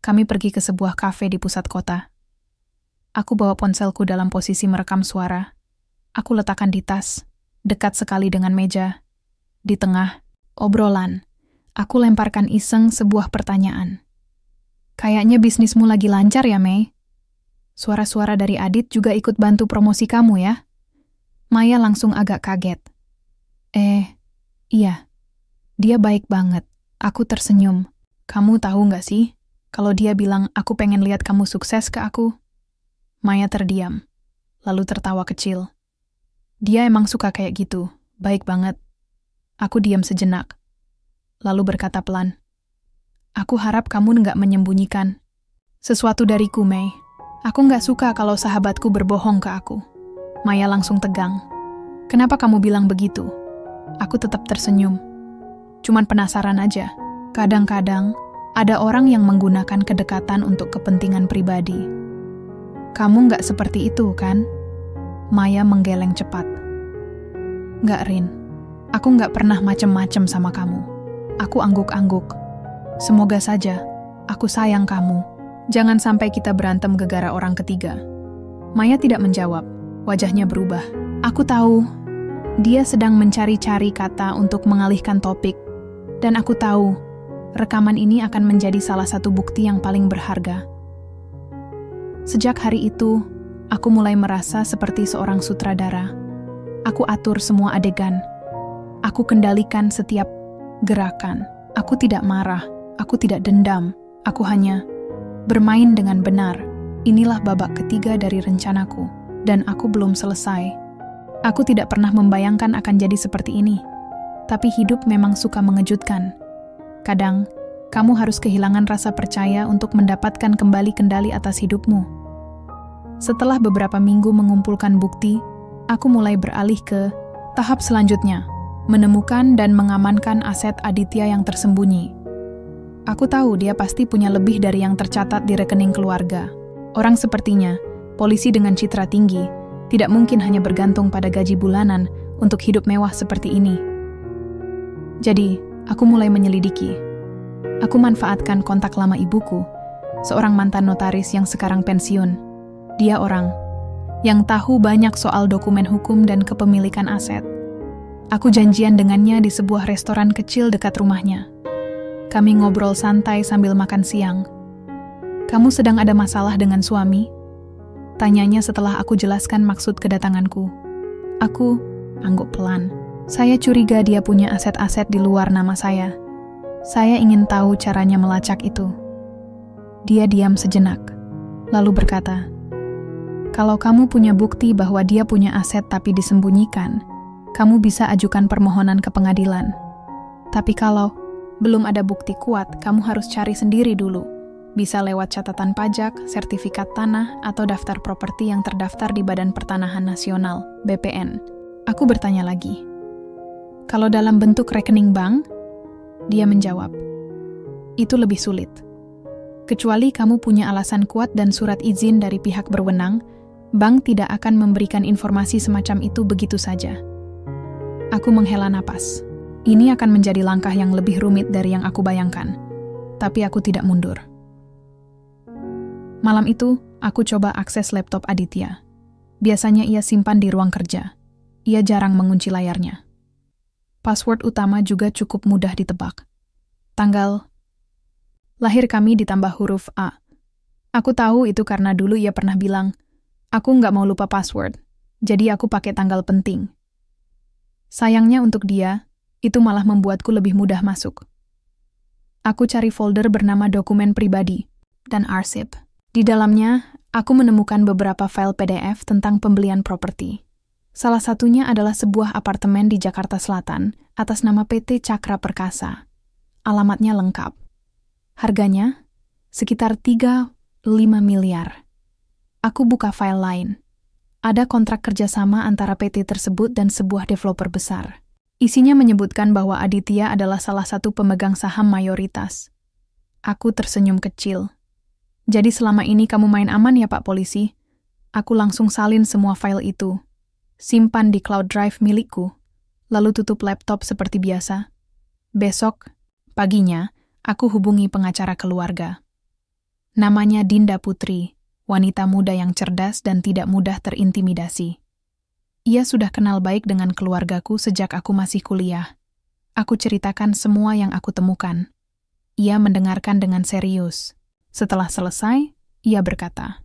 Kami pergi ke sebuah kafe di pusat kota. Aku bawa ponselku dalam posisi merekam suara. Aku letakkan di tas, dekat sekali dengan meja. Di tengah obrolan, aku lemparkan iseng sebuah pertanyaan. Kayaknya bisnismu lagi lancar ya, Mei? Suara-suara dari Adit juga ikut bantu promosi kamu ya? Maya langsung agak kaget. Iya. Dia baik banget. Aku tersenyum. Kamu tahu nggak sih, kalau dia bilang aku pengen lihat kamu sukses ke aku? Maya terdiam, lalu tertawa kecil. Dia emang suka kayak gitu, baik banget. Aku diam sejenak, lalu berkata pelan. Aku harap kamu nggak menyembunyikan sesuatu dariku, Mei. Aku nggak suka kalau sahabatku berbohong ke aku. Maya langsung tegang. Kenapa kamu bilang begitu? Aku tetap tersenyum. Cuman penasaran aja. Kadang-kadang, ada orang yang menggunakan kedekatan untuk kepentingan pribadi. Kamu nggak seperti itu, kan? Maya menggeleng cepat. Nggak, Rin. Aku nggak pernah macem-macem sama kamu. Aku angguk-angguk. Semoga saja, aku sayang kamu. Jangan sampai kita berantem gegara orang ketiga. Maya tidak menjawab. Wajahnya berubah. Aku tahu, dia sedang mencari-cari kata untuk mengalihkan topik. Dan aku tahu, rekaman ini akan menjadi salah satu bukti yang paling berharga. Sejak hari itu, aku mulai merasa seperti seorang sutradara. Aku atur semua adegan. Aku kendalikan setiap gerakan. Aku tidak marah. Aku tidak dendam. Aku hanya bermain dengan benar. Inilah babak ketiga dari rencanaku. Dan aku belum selesai. Aku tidak pernah membayangkan akan jadi seperti ini. Tapi hidup memang suka mengejutkan. Kadang, kamu harus kehilangan rasa percaya untuk mendapatkan kembali kendali atas hidupmu. Setelah beberapa minggu mengumpulkan bukti, aku mulai beralih ke tahap selanjutnya, menemukan dan mengamankan aset Aditya yang tersembunyi. Aku tahu dia pasti punya lebih dari yang tercatat di rekening keluarga. Orang sepertinya, polisi dengan citra tinggi, tidak mungkin hanya bergantung pada gaji bulanan untuk hidup mewah seperti ini. Jadi, aku mulai menyelidiki. Aku manfaatkan kontak lama ibuku, seorang mantan notaris yang sekarang pensiun. Dia orang yang tahu banyak soal dokumen hukum dan kepemilikan aset. Aku janjian dengannya di sebuah restoran kecil dekat rumahnya. Kami ngobrol santai sambil makan siang. Kamu sedang ada masalah dengan suami? Tanyanya setelah aku jelaskan maksud kedatanganku. Aku angguk pelan. Saya curiga dia punya aset-aset di luar nama saya. Saya ingin tahu caranya melacak itu. Dia diam sejenak, lalu berkata, kalau kamu punya bukti bahwa dia punya aset tapi disembunyikan, kamu bisa ajukan permohonan ke pengadilan. Tapi kalau belum ada bukti kuat, kamu harus cari sendiri dulu. Bisa lewat catatan pajak, sertifikat tanah, atau daftar properti yang terdaftar di Badan Pertanahan Nasional, BPN. Aku bertanya lagi. Kalau dalam bentuk rekening bank? Dia menjawab. Itu lebih sulit. Kecuali kamu punya alasan kuat dan surat izin dari pihak berwenang, bank tidak akan memberikan informasi semacam itu begitu saja. Aku menghela napas. Ini akan menjadi langkah yang lebih rumit dari yang aku bayangkan. Tapi aku tidak mundur. Malam itu, aku coba akses laptop Aditya. Biasanya ia simpan di ruang kerja. Ia jarang mengunci layarnya. Password utama juga cukup mudah ditebak. Tanggal lahir kami ditambah huruf A. Aku tahu itu karena dulu ia pernah bilang, aku nggak mau lupa password, jadi aku pakai tanggal penting. Sayangnya untuk dia, itu malah membuatku lebih mudah masuk. Aku cari folder bernama dokumen pribadi dan arsip. Di dalamnya, aku menemukan beberapa file PDF tentang pembelian properti. Salah satunya adalah sebuah apartemen di Jakarta Selatan atas nama PT Cakra Perkasa. Alamatnya lengkap. Harganya sekitar 35 miliar. Aku buka file lain. Ada kontrak kerjasama antara PT tersebut dan sebuah developer besar. Isinya menyebutkan bahwa Aditya adalah salah satu pemegang saham mayoritas. Aku tersenyum kecil. Jadi selama ini kamu main aman ya Pak Polisi? Aku langsung salin semua file itu. Simpan di cloud drive milikku. Lalu tutup laptop seperti biasa. Besok, paginya, aku hubungi pengacara keluarga. Namanya Dinda Putri, wanita muda yang cerdas dan tidak mudah terintimidasi. Ia sudah kenal baik dengan keluargaku sejak aku masih kuliah. Aku ceritakan semua yang aku temukan. Ia mendengarkan dengan serius. Setelah selesai, ia berkata,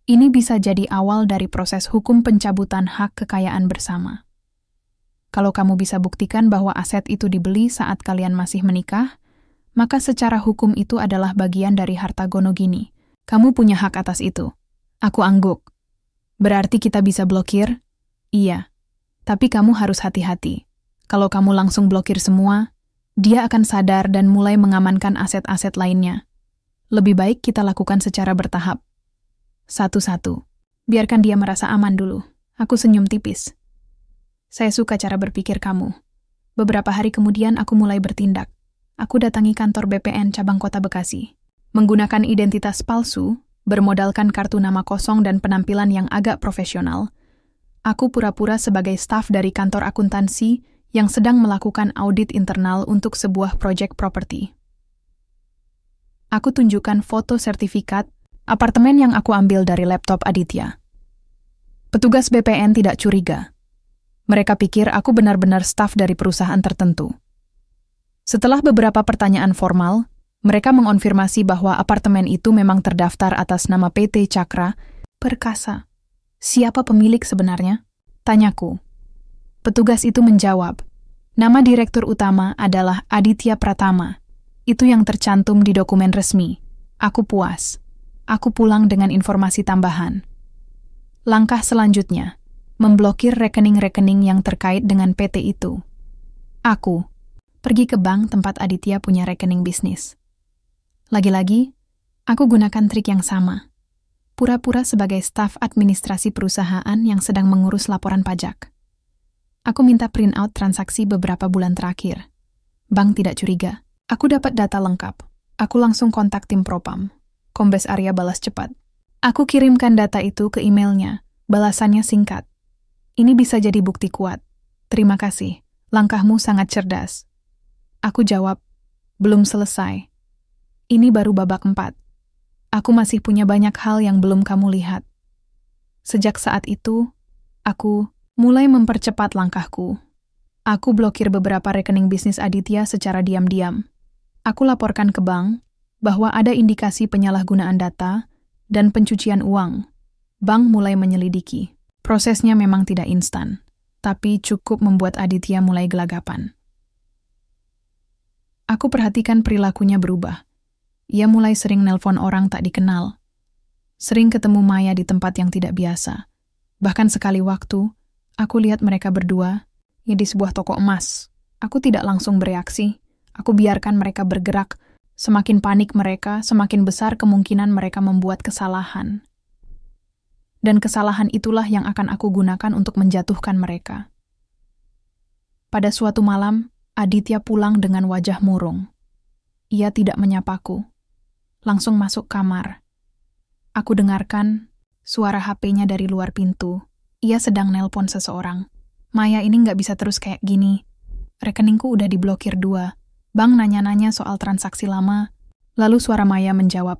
"Ini bisa jadi awal dari proses hukum pencabutan hak kekayaan bersama. Kalau kamu bisa buktikan bahwa aset itu dibeli saat kalian masih menikah, maka secara hukum itu adalah bagian dari harta Gonogini. Kamu punya hak atas itu." Aku angguk. "Berarti kita bisa blokir?" "Iya. Tapi kamu harus hati-hati. Kalau kamu langsung blokir semua, dia akan sadar dan mulai mengamankan aset-aset lainnya. Lebih baik kita lakukan secara bertahap. Satu-satu. Biarkan dia merasa aman dulu." Aku senyum tipis. "Saya suka cara berpikir kamu." Beberapa hari kemudian aku mulai bertindak. Aku datangi kantor BPN cabang Kota Bekasi. Menggunakan identitas palsu, bermodalkan kartu nama kosong dan penampilan yang agak profesional, aku pura-pura sebagai staf dari kantor akuntansi yang sedang melakukan audit internal untuk sebuah proyek properti. Aku tunjukkan foto sertifikat apartemen yang aku ambil dari laptop Aditya. Petugas BPN tidak curiga. Mereka pikir aku benar-benar staf dari perusahaan tertentu. Setelah beberapa pertanyaan formal, mereka mengonfirmasi bahwa apartemen itu memang terdaftar atas nama PT Cakra Perkasa. "Siapa pemilik sebenarnya?" tanyaku. Petugas itu menjawab, "Nama direktur utama adalah Aditya Pratama. Itu yang tercantum di dokumen resmi." Aku puas. Aku pulang dengan informasi tambahan. Langkah selanjutnya, memblokir rekening-rekening yang terkait dengan PT itu. Aku pergi ke bank tempat Aditya punya rekening bisnis. Lagi-lagi, aku gunakan trik yang sama. Pura-pura sebagai staf administrasi perusahaan yang sedang mengurus laporan pajak. Aku minta print out transaksi beberapa bulan terakhir. Bank tidak curiga. Aku dapat data lengkap. Aku langsung kontak tim Propam. Kombes Arya balas cepat. Aku kirimkan data itu ke emailnya. Balasannya singkat. "Ini bisa jadi bukti kuat. Terima kasih. Langkahmu sangat cerdas." Aku jawab, "Belum selesai. Ini baru babak 4. Aku masih punya banyak hal yang belum kamu lihat." Sejak saat itu, aku mulai mempercepat langkahku. Aku blokir beberapa rekening bisnis Aditya secara diam-diam. Aku laporkan ke bank bahwa ada indikasi penyalahgunaan data dan pencucian uang. Bank mulai menyelidiki. Prosesnya memang tidak instan, tapi cukup membuat Aditya mulai gelagapan. Aku perhatikan perilakunya berubah. Ia mulai sering nelpon orang tak dikenal. Sering ketemu Maya di tempat yang tidak biasa. Bahkan sekali waktu, aku lihat mereka berdua di sebuah toko emas. Aku tidak langsung bereaksi. Aku biarkan mereka bergerak. Semakin panik mereka, semakin besar kemungkinan mereka membuat kesalahan. Dan kesalahan itulah yang akan aku gunakan untuk menjatuhkan mereka. Pada suatu malam, Aditya pulang dengan wajah murung. Ia tidak menyapaku. Langsung masuk kamar. Aku dengarkan suara HP-nya dari luar pintu. Ia sedang nelpon seseorang. "Maya, ini nggak bisa terus kayak gini. Rekeningku udah diblokir 2. Bank nanya-nanya soal transaksi lama." Lalu suara Maya menjawab,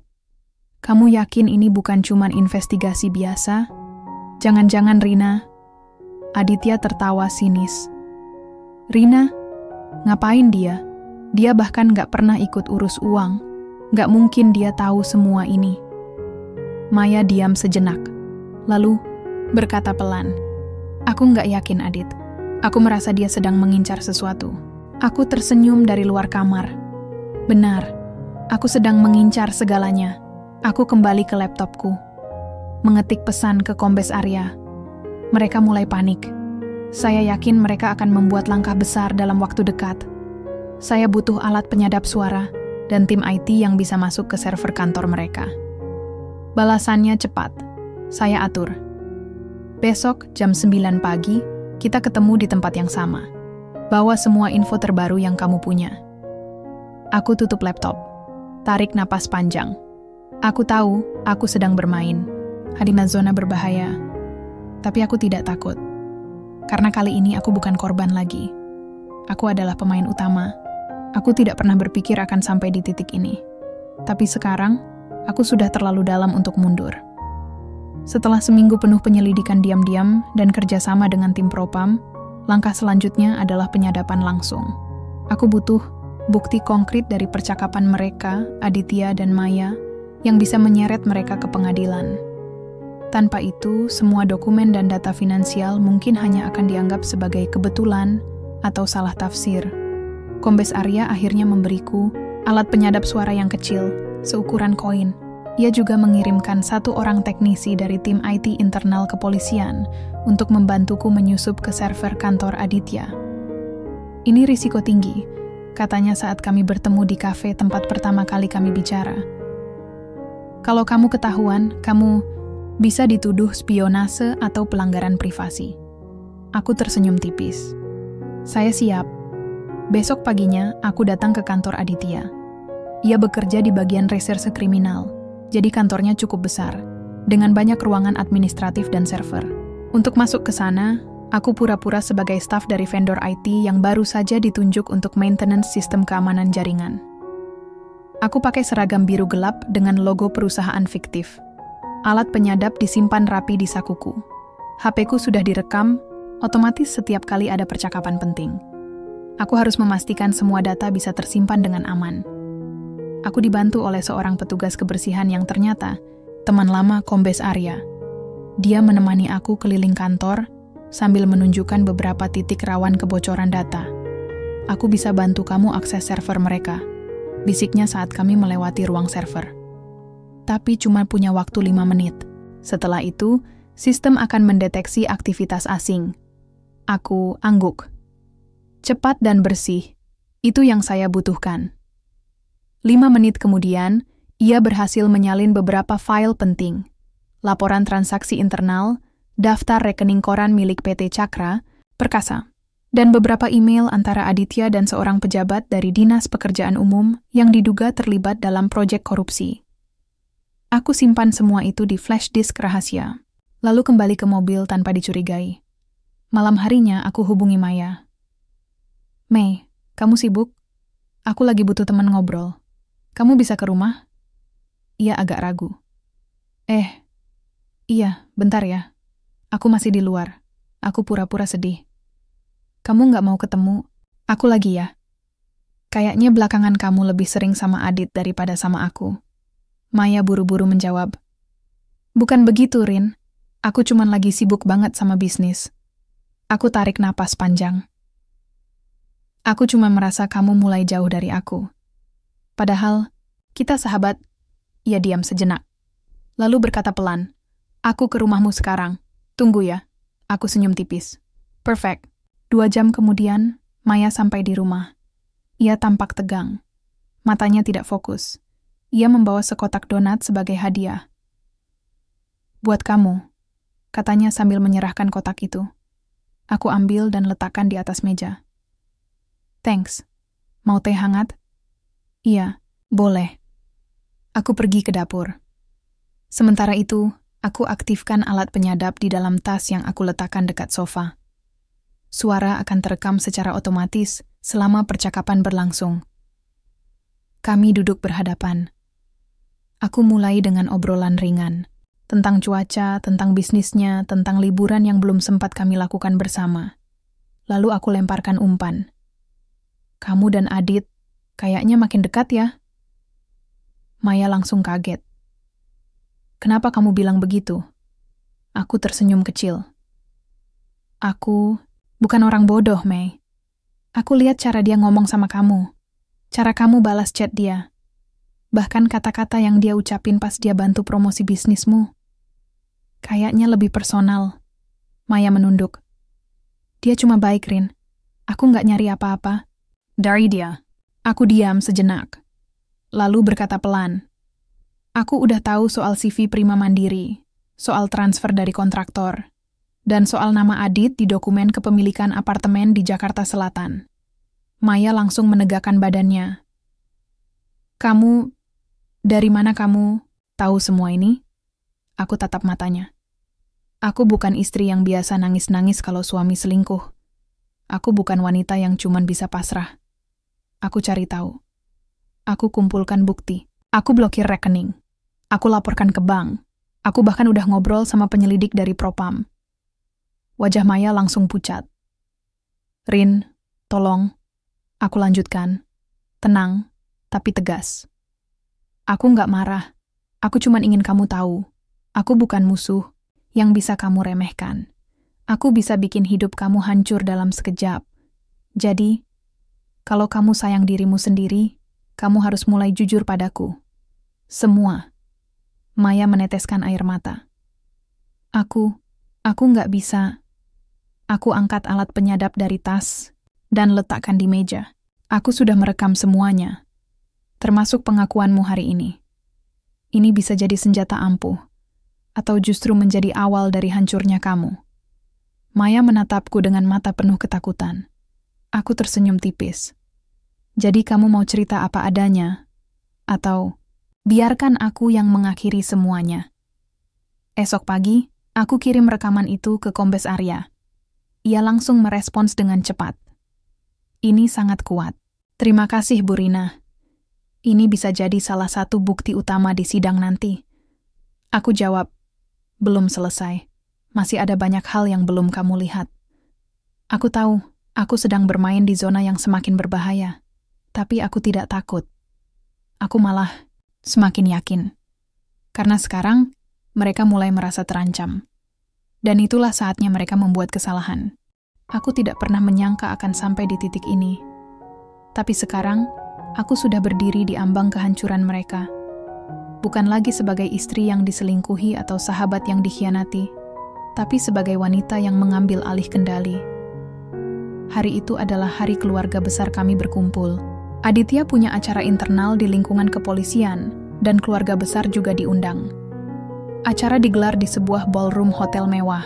"Kamu yakin ini bukan cuman investigasi biasa? Jangan-jangan Rina?" Aditya tertawa sinis. "Rina? Ngapain dia? Dia bahkan nggak pernah ikut urus uang. Nggak mungkin dia tahu semua ini." Maya diam sejenak, lalu berkata pelan, "Aku nggak yakin, Adit. Aku merasa dia sedang mengincar sesuatu." Aku tersenyum dari luar kamar. Benar, aku sedang mengincar segalanya. Aku kembali ke laptopku, mengetik pesan ke Kombes Arya. Mereka mulai panik. Saya yakin mereka akan membuat langkah besar dalam waktu dekat. Saya butuh alat penyadap suara dan tim IT yang bisa masuk ke server kantor mereka. Balasannya cepat. Saya atur. Besok jam 9 pagi, kita ketemu di tempat yang sama. Bawa semua info terbaru yang kamu punya. Aku tutup laptop. Tarik napas panjang. Aku tahu aku sedang bermain. Di zona berbahaya. Tapi aku tidak takut. Karena kali ini aku bukan korban lagi. Aku adalah pemain utama. Aku tidak pernah berpikir akan sampai di titik ini. Tapi sekarang, Aku sudah terlalu dalam untuk mundur. Setelah seminggu penuh penyelidikan diam-diam dan kerjasama dengan tim Propam, langkah selanjutnya adalah penyadapan langsung. Aku butuh bukti konkret dari percakapan mereka, Aditya dan Maya, yang bisa menyeret mereka ke pengadilan. Tanpa itu, semua dokumen dan data finansial mungkin hanya akan dianggap sebagai kebetulan atau salah tafsir. Kombes Arya akhirnya memberiku alat penyadap suara yang kecil, seukuran koin. Ia juga mengirimkan 1 orang teknisi dari tim IT internal kepolisian untuk membantuku menyusup ke server kantor Aditya. Ini risiko tinggi, katanya saat kami bertemu di kafe tempat pertama kali kami bicara. Kalau kamu ketahuan, kamu bisa dituduh spionase atau pelanggaran privasi. Aku tersenyum tipis. Saya siap. Besok paginya, aku datang ke kantor Aditya. Ia bekerja di bagian reserse kriminal. Jadi kantornya cukup besar, dengan banyak ruangan administratif dan server. Untuk masuk ke sana, aku pura-pura sebagai staf dari vendor IT yang baru saja ditunjuk untuk maintenance sistem keamanan jaringan. Aku pakai seragam biru gelap dengan logo perusahaan fiktif. Alat penyadap disimpan rapi di sakuku. HP-ku sudah direkam, otomatis setiap kali ada percakapan penting. Aku harus memastikan semua data bisa tersimpan dengan aman. Aku dibantu oleh seorang petugas kebersihan yang ternyata teman lama Kombes Arya. Dia menemani aku keliling kantor sambil menunjukkan beberapa titik rawan kebocoran data. Aku bisa bantu kamu akses server mereka, bisiknya saat kami melewati ruang server. Tapi cuma punya waktu 5 menit. Setelah itu, sistem akan mendeteksi aktivitas asing. Aku angguk. Cepat dan bersih, itu yang saya butuhkan. 5 menit kemudian, ia berhasil menyalin beberapa file penting. Laporan transaksi internal, daftar rekening koran milik PT Cakra, Perkasa, dan beberapa email antara Aditya dan seorang pejabat dari Dinas Pekerjaan Umum yang diduga terlibat dalam proyek korupsi. Aku simpan semua itu di flash disk rahasia, lalu kembali ke mobil tanpa dicurigai. Malam harinya aku hubungi Maya. Mei, kamu sibuk? Aku lagi butuh teman ngobrol. Kamu bisa ke rumah? Ia agak ragu. Iya, bentar ya. Aku masih di luar. Aku pura-pura sedih. Kamu nggak mau ketemu? Aku lagi ya. Kayaknya belakangan kamu lebih sering sama Adit daripada sama aku. Maya buru-buru menjawab. Bukan begitu, Rin. Aku cuman lagi sibuk banget sama bisnis. Aku tarik napas panjang. Aku cuma merasa kamu mulai jauh dari aku. Padahal, kita sahabat. Ia diam sejenak. Lalu berkata pelan, aku ke rumahmu sekarang. Tunggu ya. Aku senyum tipis. Perfect. 2 jam kemudian, Maya sampai di rumah. Ia tampak tegang. Matanya tidak fokus. Ia membawa sekotak donat sebagai hadiah. Buat kamu, katanya sambil menyerahkan kotak itu. Aku ambil dan letakkan di atas meja. Thanks. Mau teh hangat? Iya, boleh. Aku pergi ke dapur. Sementara itu, aku aktifkan alat penyadap di dalam tas yang aku letakkan dekat sofa. Suara akan terekam secara otomatis selama percakapan berlangsung. Kami duduk berhadapan. Aku mulai dengan obrolan ringan. Tentang cuaca, tentang bisnisnya, tentang liburan yang belum sempat kami lakukan bersama. Lalu aku lemparkan umpan. Kamu dan Adit kayaknya makin dekat ya? Maya langsung kaget. Kenapa kamu bilang begitu? Aku tersenyum kecil. Aku bukan orang bodoh, Mei. Aku lihat cara dia ngomong sama kamu. Cara kamu balas chat dia. Bahkan kata-kata yang dia ucapin pas dia bantu promosi bisnismu. Kayaknya lebih personal. Maya menunduk. Dia cuma baik, Rin. Aku nggak nyari apa-apa. Dari dia. Aku diam sejenak. Lalu berkata pelan. Aku udah tahu soal CV Prima Mandiri, soal transfer dari kontraktor, dan soal nama Adit di dokumen kepemilikan apartemen di Jakarta Selatan. Maya langsung menegakkan badannya. Kamu, dari mana kamu tahu semua ini? Aku tatap matanya. Aku bukan istri yang biasa nangis-nangis kalau suami selingkuh. Aku bukan wanita yang cuman bisa pasrah. Aku cari tahu. Aku kumpulkan bukti. Aku blokir rekening. Aku laporkan ke bank. Aku bahkan udah ngobrol sama penyelidik dari Propam. Wajah Maya langsung pucat. Rin, tolong. Aku lanjutkan. Tenang, tapi tegas. Aku nggak marah. Aku cuma ingin kamu tahu. Aku bukan musuh yang bisa kamu remehkan. Aku bisa bikin hidup kamu hancur dalam sekejap. Jadi, kalau kamu sayang dirimu sendiri, kamu harus mulai jujur padaku. Semua. Maya meneteskan air mata. Aku nggak bisa. Aku angkat alat penyadap dari tas dan letakkan di meja. Aku sudah merekam semuanya, termasuk pengakuanmu hari ini. Ini bisa jadi senjata ampuh, atau justru menjadi awal dari hancurnya kamu. Maya menatapku dengan mata penuh ketakutan. Aku tersenyum tipis. Jadi kamu mau cerita apa adanya? Atau biarkan aku yang mengakhiri semuanya. Esok pagi, aku kirim rekaman itu ke Kombes Arya. Ia langsung merespons dengan cepat. Ini sangat kuat. Terima kasih, Bu Rina. Ini bisa jadi salah satu bukti utama di sidang nanti. Aku jawab, belum selesai. Masih ada banyak hal yang belum kamu lihat. Aku tahu, aku sedang bermain di zona yang semakin berbahaya. Tapi aku tidak takut. Aku malah semakin yakin. Karena sekarang, mereka mulai merasa terancam. Dan itulah saatnya mereka membuat kesalahan. Aku tidak pernah menyangka akan sampai di titik ini. Tapi sekarang, aku sudah berdiri di ambang kehancuran mereka. Bukan lagi sebagai istri yang diselingkuhi atau sahabat yang dikhianati, tapi sebagai wanita yang mengambil alih kendali. Hari itu adalah hari keluarga besar kami berkumpul. Aditya punya acara internal di lingkungan kepolisian, dan keluarga besar juga diundang. Acara digelar di sebuah ballroom hotel mewah.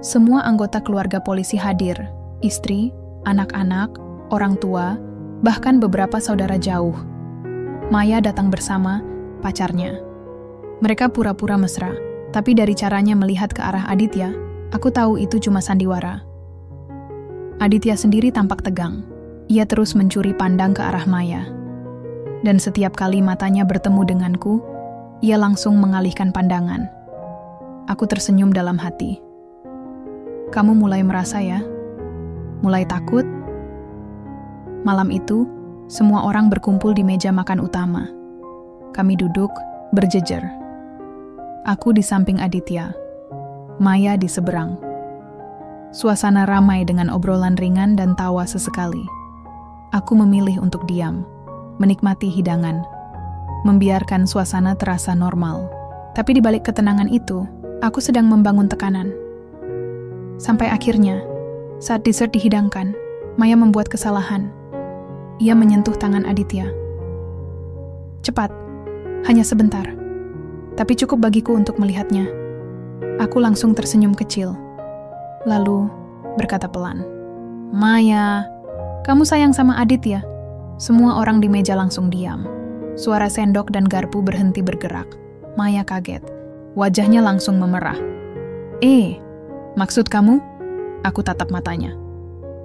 Semua anggota keluarga polisi hadir, istri, anak-anak, orang tua, bahkan beberapa saudara jauh. Maya datang bersama pacarnya. Mereka pura-pura mesra, tapi dari caranya melihat ke arah Aditya, aku tahu itu cuma sandiwara. Aditya sendiri tampak tegang. Ia terus mencuri pandang ke arah Maya. Dan setiap kali matanya bertemu denganku, ia langsung mengalihkan pandangan. Aku tersenyum dalam hati. Kamu mulai merasa ya? Mulai takut? Malam itu, semua orang berkumpul di meja makan utama. Kami duduk, berjejer. Aku di samping Aditya, Maya di seberang. Suasana ramai dengan obrolan ringan dan tawa sesekali. Aku memilih untuk diam, menikmati hidangan, membiarkan suasana terasa normal. Tapi di balik ketenangan itu, aku sedang membangun tekanan. Sampai akhirnya, saat dessert dihidangkan, Maya membuat kesalahan. Ia menyentuh tangan Aditya. Cepat, hanya sebentar. Tapi cukup bagiku untuk melihatnya. Aku langsung tersenyum kecil. Lalu berkata pelan, Maya, kamu sayang sama Aditya? Semua orang di meja langsung diam. Suara sendok dan garpu berhenti bergerak. Maya kaget. Wajahnya langsung memerah. Maksud kamu? Aku tatap matanya.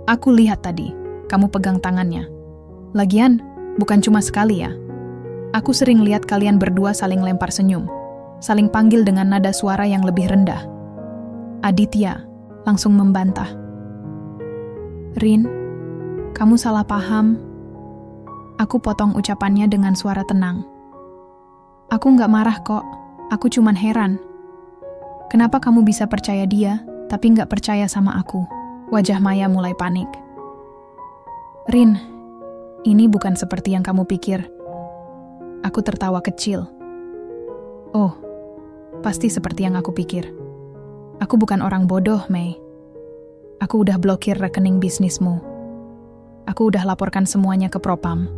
Aku lihat tadi, kamu pegang tangannya. Lagian, bukan cuma sekali ya. Aku sering lihat kalian berdua saling lempar senyum, saling panggil dengan nada suara yang lebih rendah. Aditya langsung membantah. Rin, kamu salah paham. Aku potong ucapannya dengan suara tenang. Aku nggak marah kok, aku cuman heran. Kenapa kamu bisa percaya dia, tapi nggak percaya sama aku? Wajah Maya mulai panik. Rin, ini bukan seperti yang kamu pikir. Aku tertawa kecil. Oh, pasti seperti yang aku pikir. Aku bukan orang bodoh, Mei. Aku udah blokir rekening bisnismu. Aku udah laporkan semuanya ke Propam.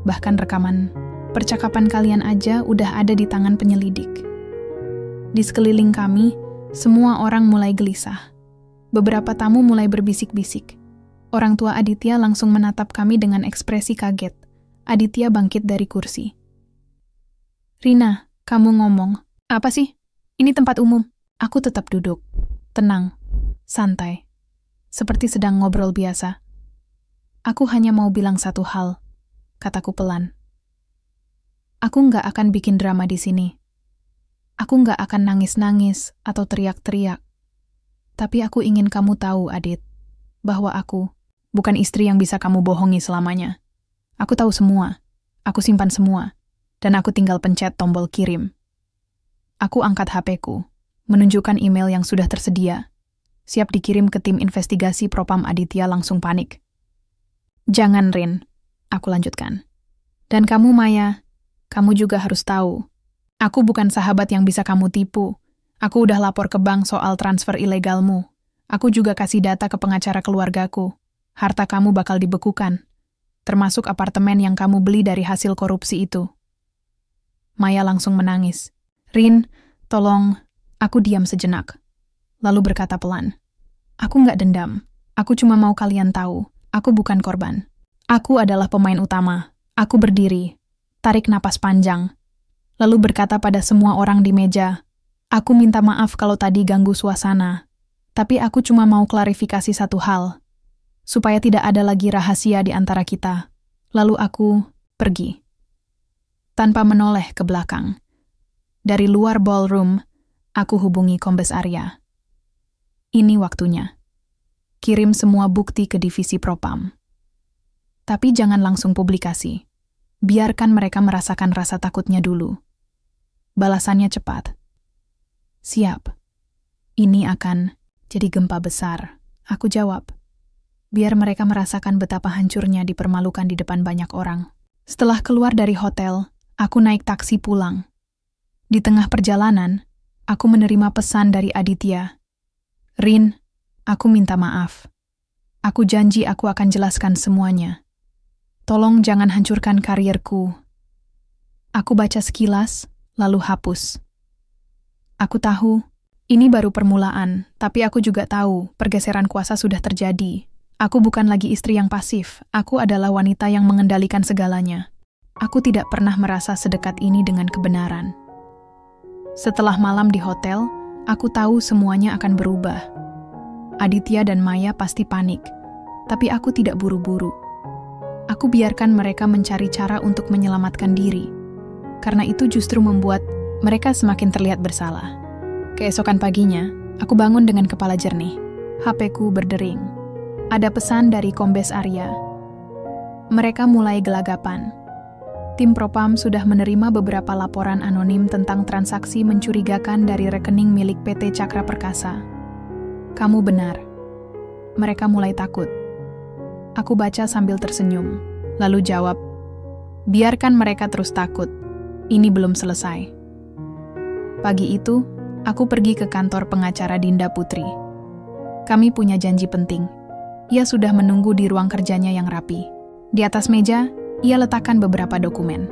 Bahkan rekaman percakapan kalian aja udah ada di tangan penyelidik. Di sekeliling kami, semua orang mulai gelisah. Beberapa tamu mulai berbisik-bisik. Orang tua Aditya langsung menatap kami dengan ekspresi kaget. Aditya bangkit dari kursi. Rina, kamu ngomong. Apa sih? Ini tempat umum. Aku tetap duduk. Tenang. Santai. Seperti sedang ngobrol biasa. Aku hanya mau bilang satu hal. Kataku pelan. Aku nggak akan bikin drama di sini. Aku nggak akan nangis-nangis atau teriak-teriak. Tapi aku ingin kamu tahu, Adit, bahwa aku bukan istri yang bisa kamu bohongi selamanya. Aku tahu semua. Aku simpan semua. Dan aku tinggal pencet tombol kirim. Aku angkat HP-ku, menunjukkan email yang sudah tersedia. Siap dikirim ke tim investigasi Propam. Aditya langsung panik. Jangan, Rin. Aku lanjutkan. Dan kamu, Maya, kamu juga harus tahu. Aku bukan sahabat yang bisa kamu tipu. Aku udah lapor ke bank soal transfer ilegalmu. Aku juga kasih data ke pengacara keluargaku. Harta kamu bakal dibekukan. Termasuk apartemen yang kamu beli dari hasil korupsi itu. Maya langsung menangis. Rin, tolong. Aku diam sejenak. Lalu berkata pelan. Aku nggak dendam. Aku cuma mau kalian tahu. Aku bukan korban. Aku adalah pemain utama. Aku berdiri. Tarik napas panjang. Lalu berkata pada semua orang di meja. Aku minta maaf kalau tadi ganggu suasana. Tapi aku cuma mau klarifikasi satu hal. Supaya tidak ada lagi rahasia di antara kita. Lalu aku pergi. Tanpa menoleh ke belakang. Dari luar ballroom, aku hubungi Kombes Arya. Ini waktunya. Kirim semua bukti ke divisi Propam. Tapi jangan langsung publikasi. Biarkan mereka merasakan rasa takutnya dulu. Balasannya cepat. Siap. Ini akan jadi gempa besar. Aku jawab. Biar mereka merasakan betapa hancurnya dipermalukan di depan banyak orang. Setelah keluar dari hotel, aku naik taksi pulang. Di tengah perjalanan, aku menerima pesan dari Aditya. Rin, aku minta maaf. Aku janji aku akan jelaskan semuanya. Tolong jangan hancurkan karirku. Aku baca sekilas, lalu hapus. Aku tahu, ini baru permulaan, tapi aku juga tahu pergeseran kuasa sudah terjadi. Aku bukan lagi istri yang pasif, aku adalah wanita yang mengendalikan segalanya. Aku tidak pernah merasa sedekat ini dengan kebenaran. Setelah malam di hotel, aku tahu semuanya akan berubah. Aditya dan Maya pasti panik, tapi aku tidak buru-buru. Aku biarkan mereka mencari cara untuk menyelamatkan diri. Karena itu justru membuat mereka semakin terlihat bersalah. Keesokan paginya, aku bangun dengan kepala jernih. HP-ku berdering. Ada pesan dari Kombes Arya. Mereka mulai gelagapan. Tim Propam sudah menerima beberapa laporan anonim tentang transaksi mencurigakan dari rekening milik PT Cakra Perkasa. Kamu benar. Mereka mulai takut. Aku baca sambil tersenyum, lalu jawab, biarkan mereka terus takut. Ini belum selesai. Pagi itu, aku pergi ke kantor pengacara Dinda Putri. Kami punya janji penting. Ia sudah menunggu di ruang kerjanya yang rapi. Di atas meja, ia letakkan beberapa dokumen.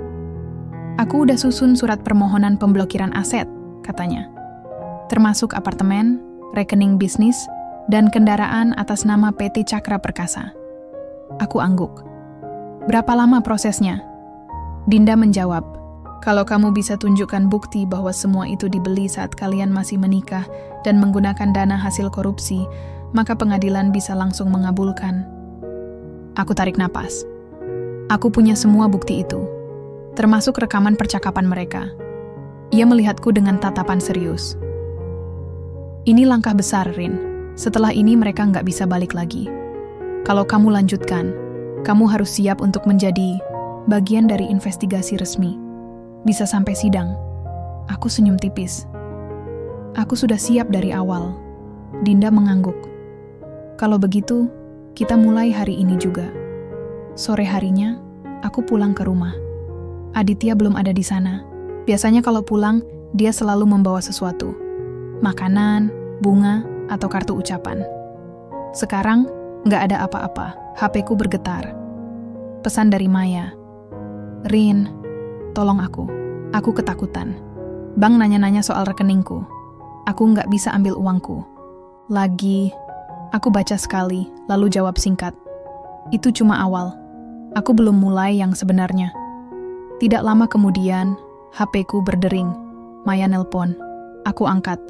Aku udah susun surat permohonan pemblokiran aset, katanya. Termasuk apartemen, rekening bisnis, dan kendaraan atas nama PT Cakra Perkasa. Aku angguk. Berapa lama prosesnya? Dinda menjawab, kalau kamu bisa tunjukkan bukti bahwa semua itu dibeli saat kalian masih menikah dan menggunakan dana hasil korupsi, maka pengadilan bisa langsung mengabulkan. Aku tarik napas. Aku punya semua bukti itu, termasuk rekaman percakapan mereka. Ia melihatku dengan tatapan serius. Ini langkah besar, Rin. Setelah ini mereka nggak bisa balik lagi. Kalau kamu lanjutkan, kamu harus siap untuk menjadi bagian dari investigasi resmi. Bisa sampai sidang. Aku senyum tipis. Aku sudah siap dari awal. Dinda mengangguk. Kalau begitu, kita mulai hari ini juga. Sore harinya, aku pulang ke rumah. Aditya belum ada di sana. Biasanya kalau pulang, dia selalu membawa sesuatu. Makanan, bunga, atau kartu ucapan. Sekarang, nggak ada apa-apa. HP-ku bergetar. Pesan dari Maya. Rin, tolong aku. Aku ketakutan. Bank nanya-nanya soal rekeningku. Aku nggak bisa ambil uangku. Lagi, aku baca sekali, lalu jawab singkat. Itu cuma awal. Aku belum mulai yang sebenarnya. Tidak lama kemudian, HP-ku berdering. Maya nelpon. Aku angkat.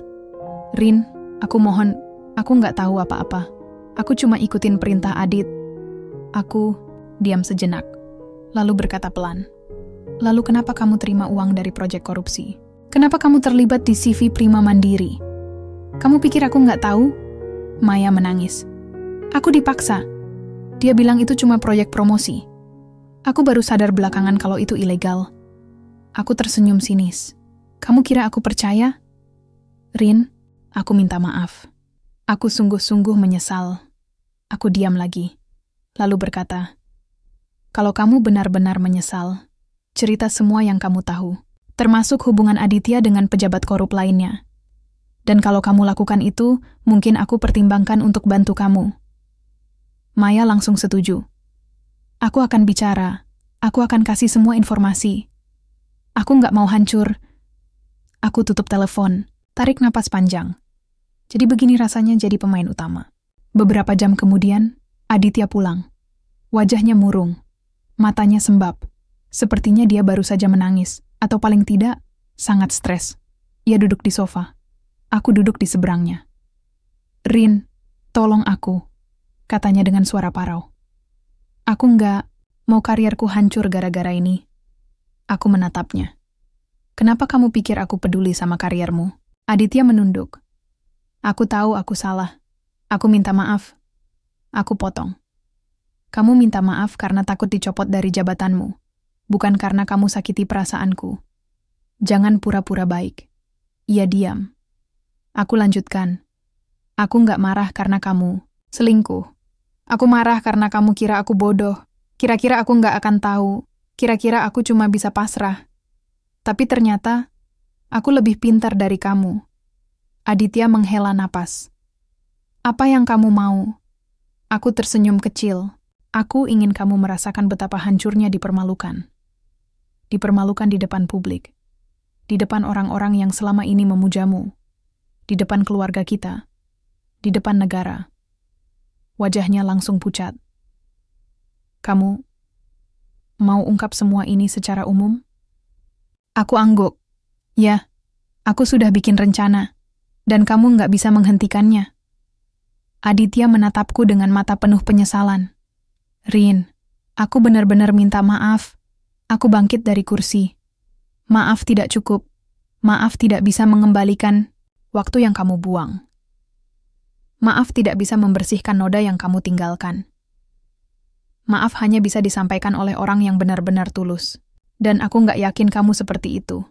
Rin, aku mohon, aku nggak tahu apa-apa. Aku cuma ikutin perintah Adit. Aku diam sejenak, lalu berkata pelan. Lalu kenapa kamu terima uang dari proyek korupsi? Kenapa kamu terlibat di CV Prima Mandiri? Kamu pikir aku nggak tahu? Maya menangis. Aku dipaksa. Dia bilang itu cuma proyek promosi. Aku baru sadar belakangan kalau itu ilegal. Aku tersenyum sinis. Kamu kira aku percaya? Rin, aku minta maaf. Aku sungguh-sungguh menyesal. Aku diam lagi. Lalu berkata, kalau kamu benar-benar menyesal, cerita semua yang kamu tahu, termasuk hubungan Aditya dengan pejabat korup lainnya. Dan kalau kamu lakukan itu, mungkin aku pertimbangkan untuk bantu kamu. Maya langsung setuju. Aku akan bicara. Aku akan kasih semua informasi. Aku nggak mau hancur. Aku tutup telepon, tarik napas panjang. Jadi begini rasanya jadi pemain utama. Beberapa jam kemudian, Aditya pulang. Wajahnya murung. Matanya sembab. Sepertinya dia baru saja menangis, atau paling tidak, sangat stres. Ia duduk di sofa. Aku duduk di seberangnya. Rin, tolong aku, katanya dengan suara parau. Aku nggak mau karierku hancur gara-gara ini. Aku menatapnya. Kenapa kamu pikir aku peduli sama kariermu? Aditya menunduk. Aku tahu aku salah. Aku minta maaf. Aku potong. Kamu minta maaf karena takut dicopot dari jabatanmu, bukan karena kamu sakiti perasaanku. Jangan pura-pura baik. Ia diam. Aku lanjutkan. Aku nggak marah karena kamu selingkuh. Aku marah karena kamu kira aku bodoh. Kira-kira aku nggak akan tahu. Kira-kira aku cuma bisa pasrah. Tapi ternyata, aku lebih pintar dari kamu. Aditya menghela napas. Apa yang kamu mau? Aku tersenyum kecil. Aku ingin kamu merasakan betapa hancurnya dipermalukan. Dipermalukan di depan publik. Di depan orang-orang yang selama ini memujamu. Di depan keluarga kita. Di depan negara. Wajahnya langsung pucat. Kamu mau ungkap semua ini secara umum? Aku angguk. Ya, aku sudah bikin rencana. Dan kamu nggak bisa menghentikannya. Aditya menatapku dengan mata penuh penyesalan. Rin, aku benar-benar minta maaf. Aku bangkit dari kursi. Maaf tidak cukup. Maaf tidak bisa mengembalikan waktu yang kamu buang. Maaf tidak bisa membersihkan noda yang kamu tinggalkan. Maaf hanya bisa disampaikan oleh orang yang benar-benar tulus. Dan aku nggak yakin kamu seperti itu.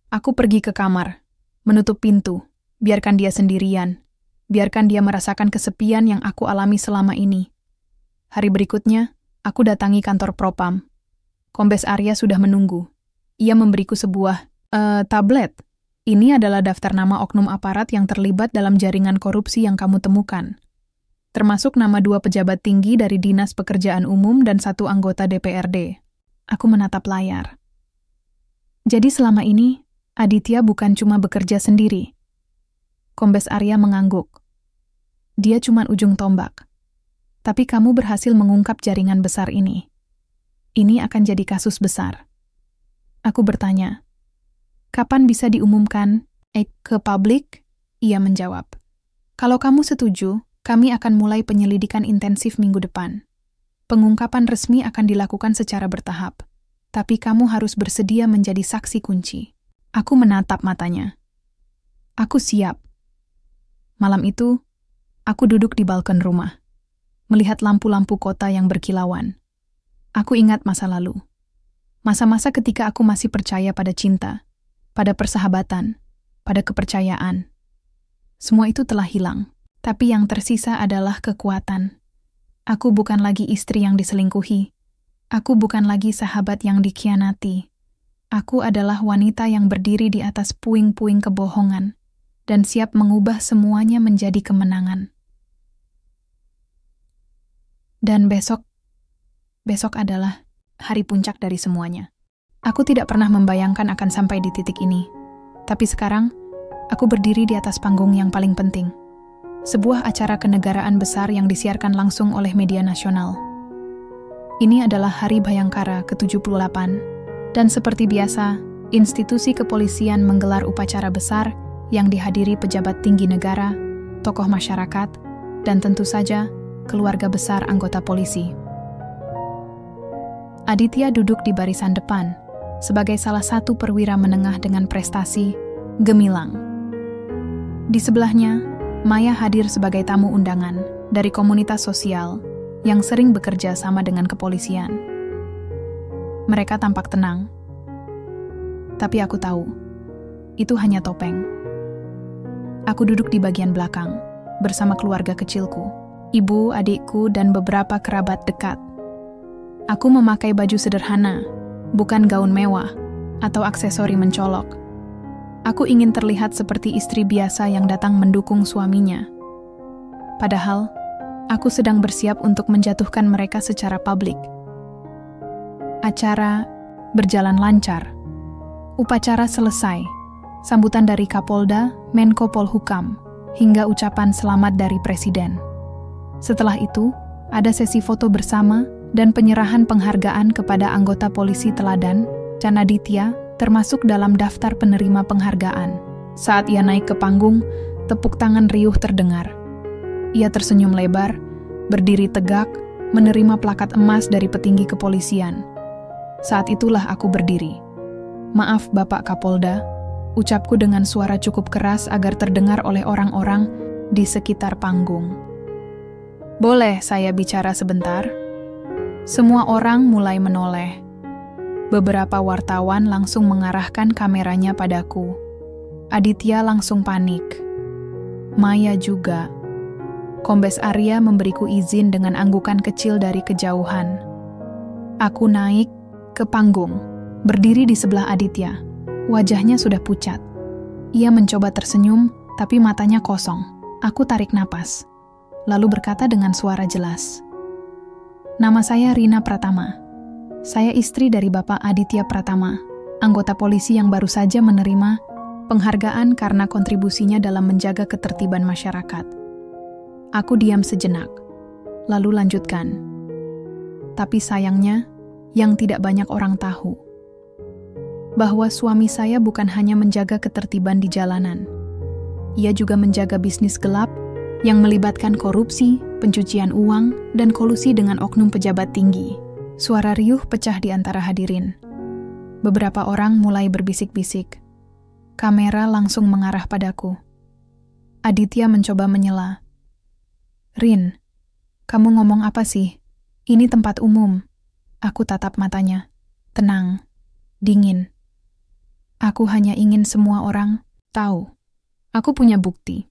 Aku pergi ke kamar, menutup pintu, biarkan dia sendirian, biarkan dia merasakan kesepian yang aku alami selama ini. Hari berikutnya, aku datangi kantor Propam. Kombes Arya sudah menunggu. Ia memberiku sebuah tablet. Ini adalah daftar nama oknum aparat yang terlibat dalam jaringan korupsi yang kamu temukan. Termasuk nama 2 pejabat tinggi dari Dinas Pekerjaan Umum dan 1 anggota DPRD. Aku menatap layar. Jadi selama ini, Aditya bukan cuma bekerja sendiri. Kombes Arya mengangguk. Dia cuma ujung tombak. Tapi kamu berhasil mengungkap jaringan besar ini. Ini akan jadi kasus besar. Aku bertanya, kapan bisa diumumkan ke publik? Ia menjawab, kalau kamu setuju, kami akan mulai penyelidikan intensif minggu depan. Pengungkapan resmi akan dilakukan secara bertahap. Tapi kamu harus bersedia menjadi saksi kunci. Aku menatap matanya. Aku siap. Malam itu, aku duduk di balkon rumah. Melihat lampu-lampu kota yang berkilauan. Aku ingat masa lalu. Masa-masa ketika aku masih percaya pada cinta, pada persahabatan, pada kepercayaan. Semua itu telah hilang, tapi yang tersisa adalah kekuatan. Aku bukan lagi istri yang diselingkuhi. Aku bukan lagi sahabat yang dikhianati. Aku adalah wanita yang berdiri di atas puing-puing kebohongan dan siap mengubah semuanya menjadi kemenangan. Dan besok adalah hari puncak dari semuanya. Aku tidak pernah membayangkan akan sampai di titik ini. Tapi sekarang, aku berdiri di atas panggung yang paling penting. Sebuah acara kenegaraan besar yang disiarkan langsung oleh media nasional. Ini adalah Hari Bhayangkara ke-78. Dan seperti biasa, institusi kepolisian menggelar upacara besar yang dihadiri pejabat tinggi negara, tokoh masyarakat, dan tentu saja keluarga besar anggota polisi. Aditya duduk di barisan depan, sebagai salah satu perwira menengah dengan prestasi gemilang. Di sebelahnya, Maya hadir sebagai tamu undangan dari komunitas sosial yang sering bekerja sama dengan kepolisian. Mereka tampak tenang, tapi aku tahu, itu hanya topeng. Aku duduk di bagian belakang, bersama keluarga kecilku, ibu, adikku, dan beberapa kerabat dekat. Aku memakai baju sederhana, bukan gaun mewah, atau aksesori mencolok. Aku ingin terlihat seperti istri biasa yang datang mendukung suaminya. Padahal, aku sedang bersiap untuk menjatuhkan mereka secara publik. Acara berjalan lancar. Upacara selesai. Sambutan dari Kapolda, Menko Polhukam, hingga ucapan selamat dari Presiden. Setelah itu, ada sesi foto bersama dan penyerahan penghargaan kepada anggota polisi teladan, Chan Aditya, termasuk dalam daftar penerima penghargaan. Saat ia naik ke panggung, tepuk tangan riuh terdengar. Ia tersenyum lebar, berdiri tegak, menerima plakat emas dari petinggi kepolisian. Saat itulah aku berdiri. "Maaf, Bapak Kapolda," ucapku dengan suara cukup keras agar terdengar oleh orang-orang di sekitar panggung. "Boleh saya bicara sebentar?" Semua orang mulai menoleh. Beberapa wartawan langsung mengarahkan kameranya padaku. Aditya langsung panik. Maya juga. Kombes Arya memberiku izin dengan anggukan kecil dari kejauhan. Aku naik ke panggung, berdiri di sebelah Aditya. Wajahnya sudah pucat. Ia mencoba tersenyum, tapi matanya kosong. Aku tarik napas, lalu berkata dengan suara jelas, "Nama saya Rina Pratama. Saya istri dari Bapak Aditya Pratama, anggota polisi yang baru saja menerima penghargaan karena kontribusinya dalam menjaga ketertiban masyarakat." Aku diam sejenak, lalu lanjutkan. Tapi sayangnya, yang tidak banyak orang tahu, bahwa suami saya bukan hanya menjaga ketertiban di jalanan. Ia juga menjaga bisnis gelap yang melibatkan korupsi, pencucian uang, dan kolusi dengan oknum pejabat tinggi. Suara riuh pecah di antara hadirin. Beberapa orang mulai berbisik-bisik. Kamera langsung mengarah padaku. Aditya mencoba menyela. "Rin, kamu ngomong apa sih? Ini tempat umum." Aku tatap matanya. Tenang, dingin. Aku hanya ingin semua orang tahu. Aku punya bukti.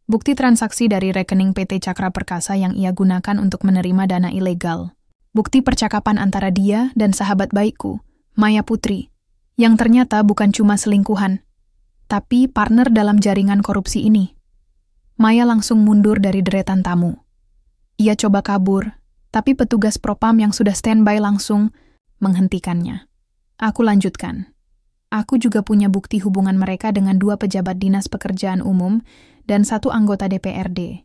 Bukti transaksi dari rekening PT Cakra Perkasa yang ia gunakan untuk menerima dana ilegal. Bukti percakapan antara dia dan sahabat baikku, Maya Putri, yang ternyata bukan cuma selingkuhan, tapi partner dalam jaringan korupsi ini. Maya langsung mundur dari deretan tamu. Ia coba kabur, tapi petugas propam yang sudah standby langsung menghentikannya. Aku lanjutkan. Aku juga punya bukti hubungan mereka dengan 2 pejabat dinas pekerjaan umum dan 1 anggota DPRD.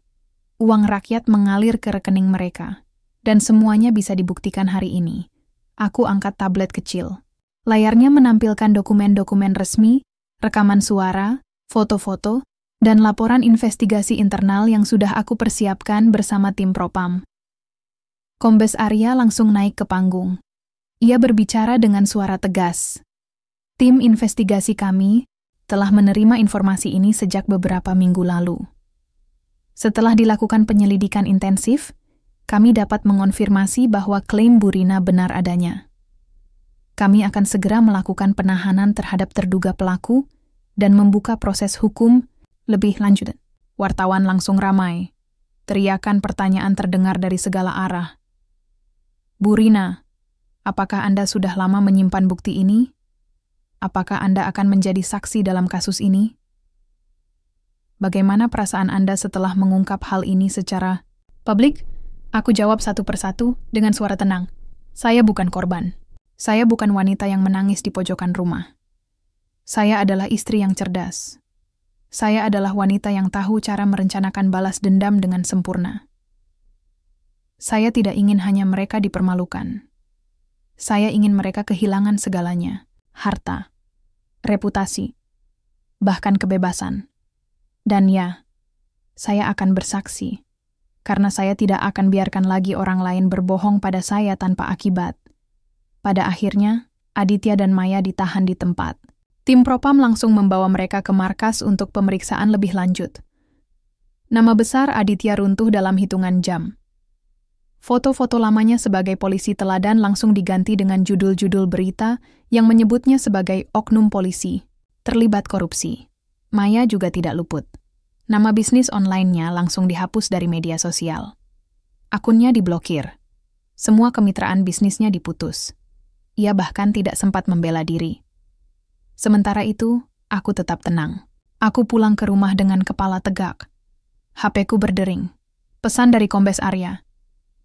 Uang rakyat mengalir ke rekening mereka. Dan semuanya bisa dibuktikan hari ini. Aku angkat tablet kecil. Layarnya menampilkan dokumen-dokumen resmi, rekaman suara, foto-foto, dan laporan investigasi internal yang sudah aku persiapkan bersama tim propam. Kombes Arya langsung naik ke panggung. Ia berbicara dengan suara tegas. Tim investigasi kami telah menerima informasi ini sejak beberapa minggu lalu. Setelah dilakukan penyelidikan intensif, kami dapat mengonfirmasi bahwa klaim Bu Rina benar adanya. Kami akan segera melakukan penahanan terhadap terduga pelaku dan membuka proses hukum lebih lanjut. Wartawan langsung ramai. Teriakan pertanyaan terdengar dari segala arah. "Bu Rina, apakah Anda sudah lama menyimpan bukti ini? Apakah Anda akan menjadi saksi dalam kasus ini? Bagaimana perasaan Anda setelah mengungkap hal ini secara publik?" Aku jawab satu persatu dengan suara tenang. Saya bukan korban. Saya bukan wanita yang menangis di pojokan rumah. Saya adalah istri yang cerdas. Saya adalah wanita yang tahu cara merencanakan balas dendam dengan sempurna. Saya tidak ingin hanya mereka dipermalukan. Saya ingin mereka kehilangan segalanya. Harta, reputasi, bahkan kebebasan. Dan ya, saya akan bersaksi. Karena saya tidak akan biarkan lagi orang lain berbohong pada saya tanpa akibat. Pada akhirnya, Aditya dan Maya ditahan di tempat. Tim Propam langsung membawa mereka ke markas untuk pemeriksaan lebih lanjut. Nama besar Aditya runtuh dalam hitungan jam. Foto-foto lamanya sebagai polisi teladan langsung diganti dengan judul-judul berita yang menyebutnya sebagai oknum polisi, terlibat korupsi. Maya juga tidak luput. Nama bisnis online-nya langsung dihapus dari media sosial. Akunnya diblokir. Semua kemitraan bisnisnya diputus. Ia bahkan tidak sempat membela diri. Sementara itu, aku tetap tenang. Aku pulang ke rumah dengan kepala tegak. HP-ku berdering. Pesan dari Kombes Arya.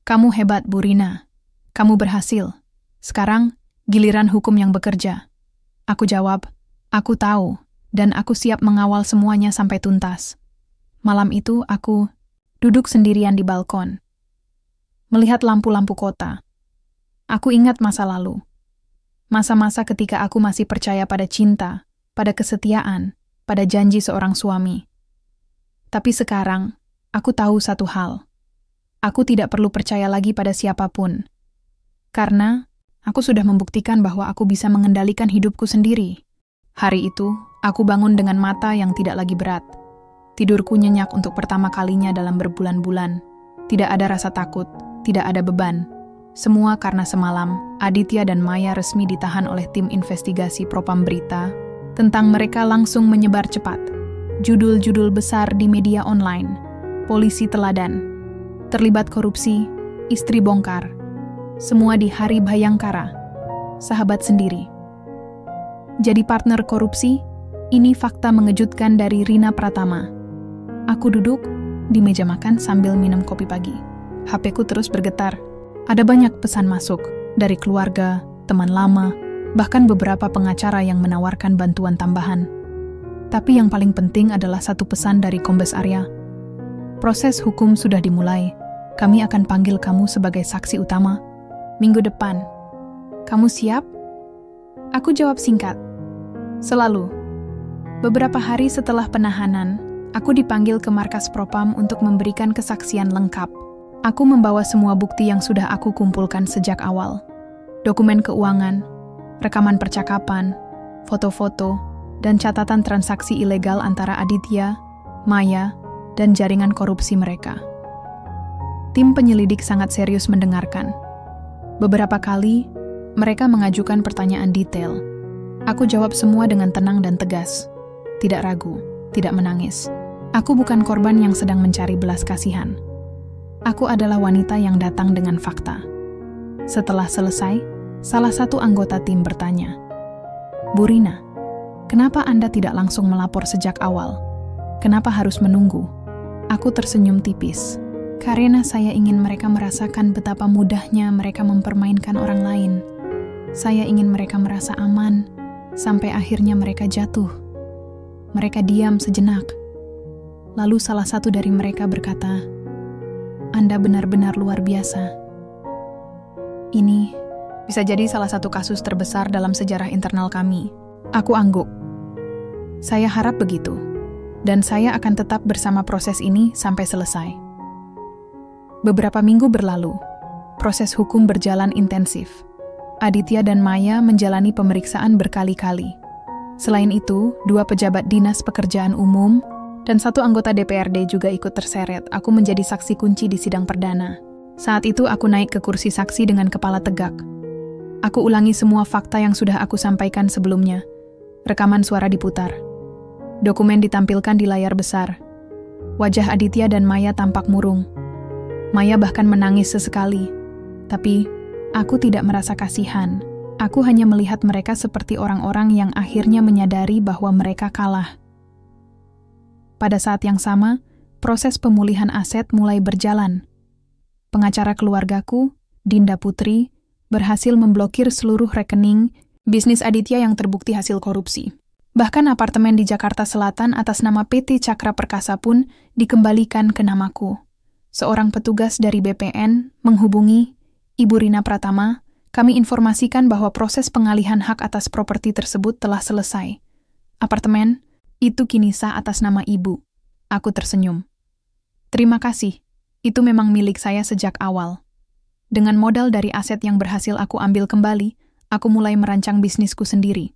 "Kamu hebat, Bu Rina. Kamu berhasil. Sekarang, giliran hukum yang bekerja." Aku jawab, "Aku tahu, dan aku siap mengawal semuanya sampai tuntas." Malam itu, aku duduk sendirian di balkon, melihat lampu-lampu kota. Aku ingat masa lalu. Masa-masa ketika aku masih percaya pada cinta, pada kesetiaan, pada janji seorang suami. Tapi sekarang, aku tahu satu hal. Aku tidak perlu percaya lagi pada siapapun. Karena aku sudah membuktikan bahwa aku bisa mengendalikan hidupku sendiri. Hari itu, aku bangun dengan mata yang tidak lagi berat. Tidurku nyenyak untuk pertama kalinya dalam berbulan-bulan. Tidak ada rasa takut, tidak ada beban. Semua karena semalam, Aditya dan Maya resmi ditahan oleh tim investigasi Propam Berita. Tentang mereka langsung menyebar cepat. Judul-judul besar di media online. Polisi teladan. Terlibat korupsi, istri bongkar. Semua di hari Bhayangkara. Sahabat sendiri. Jadi partner korupsi, ini fakta mengejutkan dari Rina Pratama. Aku duduk di meja makan sambil minum kopi pagi. HP-ku terus bergetar. Ada banyak pesan masuk dari keluarga, teman lama, bahkan beberapa pengacara yang menawarkan bantuan tambahan. Tapi yang paling penting adalah satu pesan dari Kombes Arya. "Proses hukum sudah dimulai. Kami akan panggil kamu sebagai saksi utama minggu depan. Kamu siap?" Aku jawab singkat. Selalu. Beberapa hari setelah penahanan, aku dipanggil ke markas Propam untuk memberikan kesaksian lengkap. Aku membawa semua bukti yang sudah aku kumpulkan sejak awal. Dokumen keuangan, rekaman percakapan, foto-foto, dan catatan transaksi ilegal antara Aditya, Maya, dan jaringan korupsi mereka. Tim penyelidik sangat serius mendengarkan. Beberapa kali, mereka mengajukan pertanyaan detail. Aku jawab semua dengan tenang dan tegas. Tidak ragu, tidak menangis. Aku bukan korban yang sedang mencari belas kasihan. Aku adalah wanita yang datang dengan fakta. Setelah selesai, salah satu anggota tim bertanya, "Bu Rina, kenapa Anda tidak langsung melapor sejak awal? Kenapa harus menunggu?" Aku tersenyum tipis. Karena saya ingin mereka merasakan betapa mudahnya mereka mempermainkan orang lain. Saya ingin mereka merasa aman, sampai akhirnya mereka jatuh. Mereka diam sejenak. Lalu salah satu dari mereka berkata, "Anda benar-benar luar biasa." Ini bisa jadi salah satu kasus terbesar dalam sejarah internal kami. Aku angguk. Saya harap begitu. Dan saya akan tetap bersama proses ini sampai selesai. Beberapa minggu berlalu. Proses hukum berjalan intensif. Aditya dan Maya menjalani pemeriksaan berkali-kali. Selain itu, 2 pejabat dinas pekerjaan umum dan 1 anggota DPRD juga ikut terseret. Aku menjadi saksi kunci di sidang perdana. Saat itu aku naik ke kursi saksi dengan kepala tegak. Aku ulangi semua fakta yang sudah aku sampaikan sebelumnya. Rekaman suara diputar. Dokumen ditampilkan di layar besar. Wajah Aditya dan Maya tampak murung. Maya bahkan menangis sesekali. Tapi, aku tidak merasa kasihan. Aku hanya melihat mereka seperti orang-orang yang akhirnya menyadari bahwa mereka kalah. Pada saat yang sama, proses pemulihan aset mulai berjalan. Pengacara keluargaku, Dinda Putri, berhasil memblokir seluruh rekening bisnis Aditya yang terbukti hasil korupsi. Bahkan apartemen di Jakarta Selatan atas nama PT Cakra Perkasa pun dikembalikan ke namaku. Seorang petugas dari BPN menghubungi Ibu Rina Pratama. Kami informasikan bahwa proses pengalihan hak atas properti tersebut telah selesai. Apartemen itu kini sah atas nama Ibu. Aku tersenyum. Terima kasih. Itu memang milik saya sejak awal. Dengan modal dari aset yang berhasil aku ambil kembali, Aku mulai merancang bisnisku sendiri.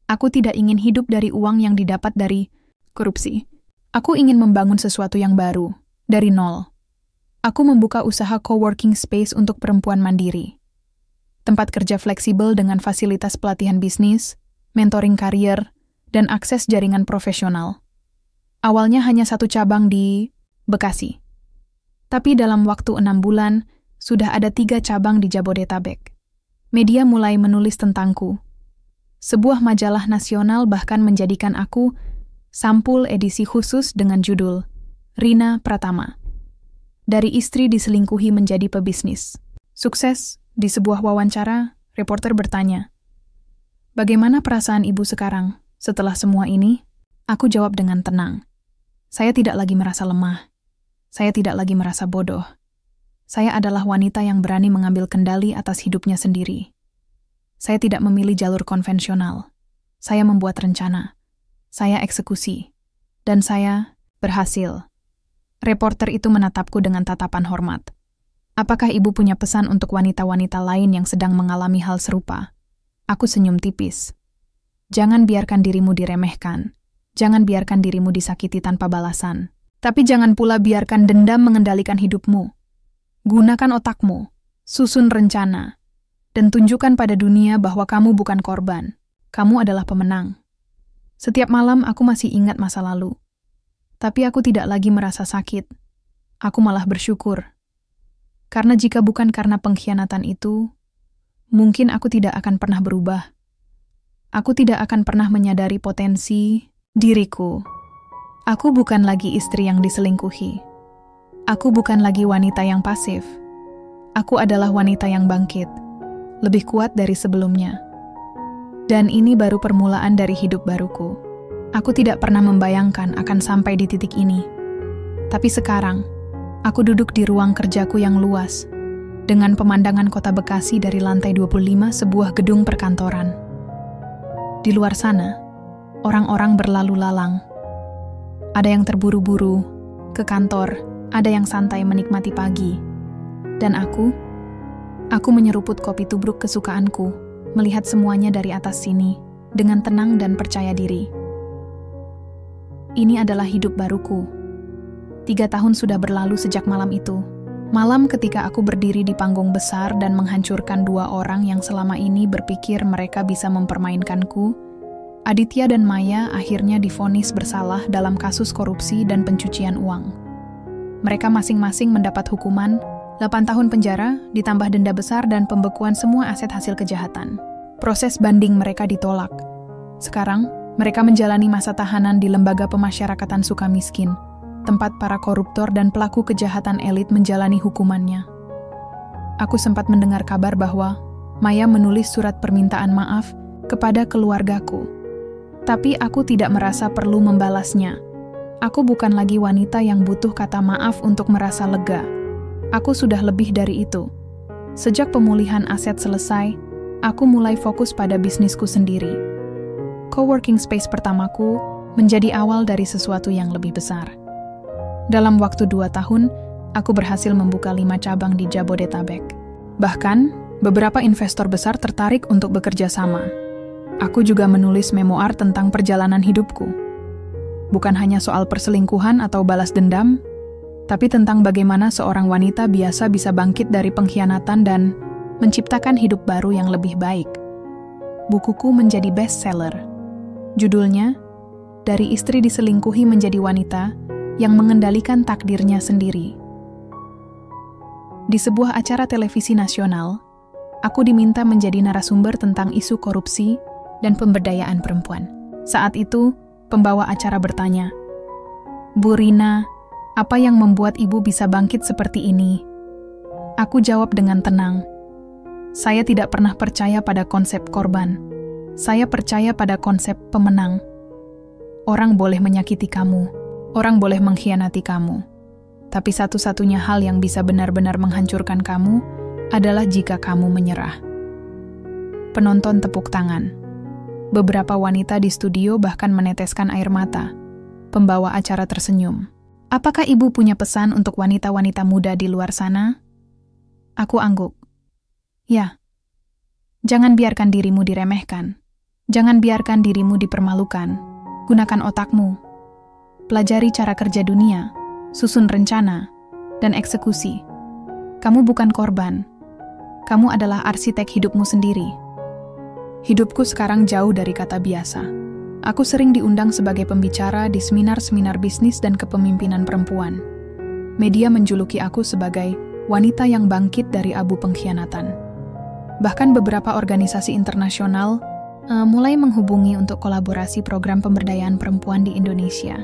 Aku tidak ingin hidup dari uang yang didapat dari korupsi. Aku ingin membangun sesuatu yang baru, dari nol. Aku membuka usaha coworking space untuk perempuan mandiri. Tempat kerja fleksibel dengan fasilitas pelatihan bisnis, mentoring karier, dan akses jaringan profesional. Awalnya hanya 1 cabang di Bekasi. Tapi dalam waktu 6 bulan, sudah ada 3 cabang di Jabodetabek. Media mulai menulis tentangku. Sebuah majalah nasional bahkan menjadikan aku sampul edisi khusus dengan judul Rina Pratama. Dari istri diselingkuhi menjadi pebisnis. Sukses. Di sebuah wawancara, reporter bertanya, "Bagaimana perasaan ibu sekarang setelah semua ini?" Aku jawab dengan tenang. Saya tidak lagi merasa lemah. Saya tidak lagi merasa bodoh. Saya adalah wanita yang berani mengambil kendali atas hidupnya sendiri. Saya tidak memilih jalur konvensional. Saya membuat rencana. Saya eksekusi. Dan saya berhasil. Reporter itu menatapku dengan tatapan hormat. Apakah ibu punya pesan untuk wanita-wanita lain yang sedang mengalami hal serupa? Aku senyum tipis. Jangan biarkan dirimu diremehkan. Jangan biarkan dirimu disakiti tanpa balasan. Tapi jangan pula biarkan dendam mengendalikan hidupmu. Gunakan otakmu, susun rencana, dan tunjukkan pada dunia bahwa kamu bukan korban. Kamu adalah pemenang. Setiap malam aku masih ingat masa lalu. Tapi aku tidak lagi merasa sakit. Aku malah bersyukur. Karena jika bukan karena pengkhianatan itu, mungkin aku tidak akan pernah berubah. Aku tidak akan pernah menyadari potensi diriku. Aku bukan lagi istri yang diselingkuhi. Aku bukan lagi wanita yang pasif. Aku adalah wanita yang bangkit, lebih kuat dari sebelumnya. Dan ini baru permulaan dari hidup baruku. Aku tidak pernah membayangkan akan sampai di titik ini. Tapi sekarang, aku duduk di ruang kerjaku yang luas, dengan pemandangan kota Bekasi dari lantai 25 sebuah gedung perkantoran. Di luar sana, orang-orang berlalu lalang. Ada yang terburu-buru, ke kantor, ada yang santai menikmati pagi. Dan aku menyeruput kopi tubruk kesukaanku, melihat semuanya dari atas sini, dengan tenang dan percaya diri. Ini adalah hidup baruku. 3 tahun sudah berlalu sejak malam itu. Malam ketika aku berdiri di panggung besar dan menghancurkan 2 orang yang selama ini berpikir mereka bisa mempermainkanku, Aditya dan Maya akhirnya divonis bersalah dalam kasus korupsi dan pencucian uang. Mereka masing-masing mendapat hukuman 8 tahun penjara, ditambah denda besar dan pembekuan semua aset hasil kejahatan. Proses banding mereka ditolak. Sekarang, mereka menjalani masa tahanan di Lembaga Pemasyarakatan Sukamiskin, tempat para koruptor dan pelaku kejahatan elit menjalani hukumannya. Aku sempat mendengar kabar bahwa Maya menulis surat permintaan maaf kepada keluargaku. Tapi aku tidak merasa perlu membalasnya. Aku bukan lagi wanita yang butuh kata maaf untuk merasa lega. Aku sudah lebih dari itu. Sejak pemulihan aset selesai, aku mulai fokus pada bisnisku sendiri. Coworking space pertamaku menjadi awal dari sesuatu yang lebih besar. Dalam waktu 2 tahun, aku berhasil membuka 5 cabang di Jabodetabek. Bahkan, beberapa investor besar tertarik untuk bekerja sama. Aku juga menulis memoir tentang perjalanan hidupku. Bukan hanya soal perselingkuhan atau balas dendam, tapi tentang bagaimana seorang wanita biasa bisa bangkit dari pengkhianatan dan menciptakan hidup baru yang lebih baik. Bukuku menjadi bestseller. Judulnya, Dari Istri Diselingkuhi Menjadi Wanita yang Mengendalikan Takdirnya Sendiri. Di sebuah acara televisi nasional, aku diminta menjadi narasumber tentang isu korupsi dan pemberdayaan perempuan. Saat itu, pembawa acara bertanya, "Bu Rina, apa yang membuat ibu bisa bangkit seperti ini?" Aku jawab dengan tenang, "Saya tidak pernah percaya pada konsep korban. Saya percaya pada konsep pemenang. Orang boleh menyakiti kamu. Orang boleh mengkhianati kamu, tapi satu-satunya hal yang bisa benar-benar menghancurkan kamu adalah jika kamu menyerah." Penonton tepuk tangan. Beberapa wanita di studio bahkan meneteskan air mata. Pembawa acara tersenyum. "Apakah ibu punya pesan untuk wanita-wanita muda di luar sana?" Aku angguk. "Ya, Jangan biarkan dirimu diremehkan. Jangan biarkan dirimu dipermalukan. Gunakan otakmu. Pelajari cara kerja dunia, susun rencana, dan eksekusi. Kamu bukan korban. Kamu adalah arsitek hidupmu sendiri. Hidupku sekarang jauh dari kata biasa. Aku sering diundang sebagai pembicara di seminar-seminar bisnis dan kepemimpinan perempuan. Media menjuluki aku sebagai wanita yang bangkit dari abu pengkhianatan. Bahkan beberapa organisasi internasional mulai menghubungi untuk kolaborasi program pemberdayaan perempuan di Indonesia.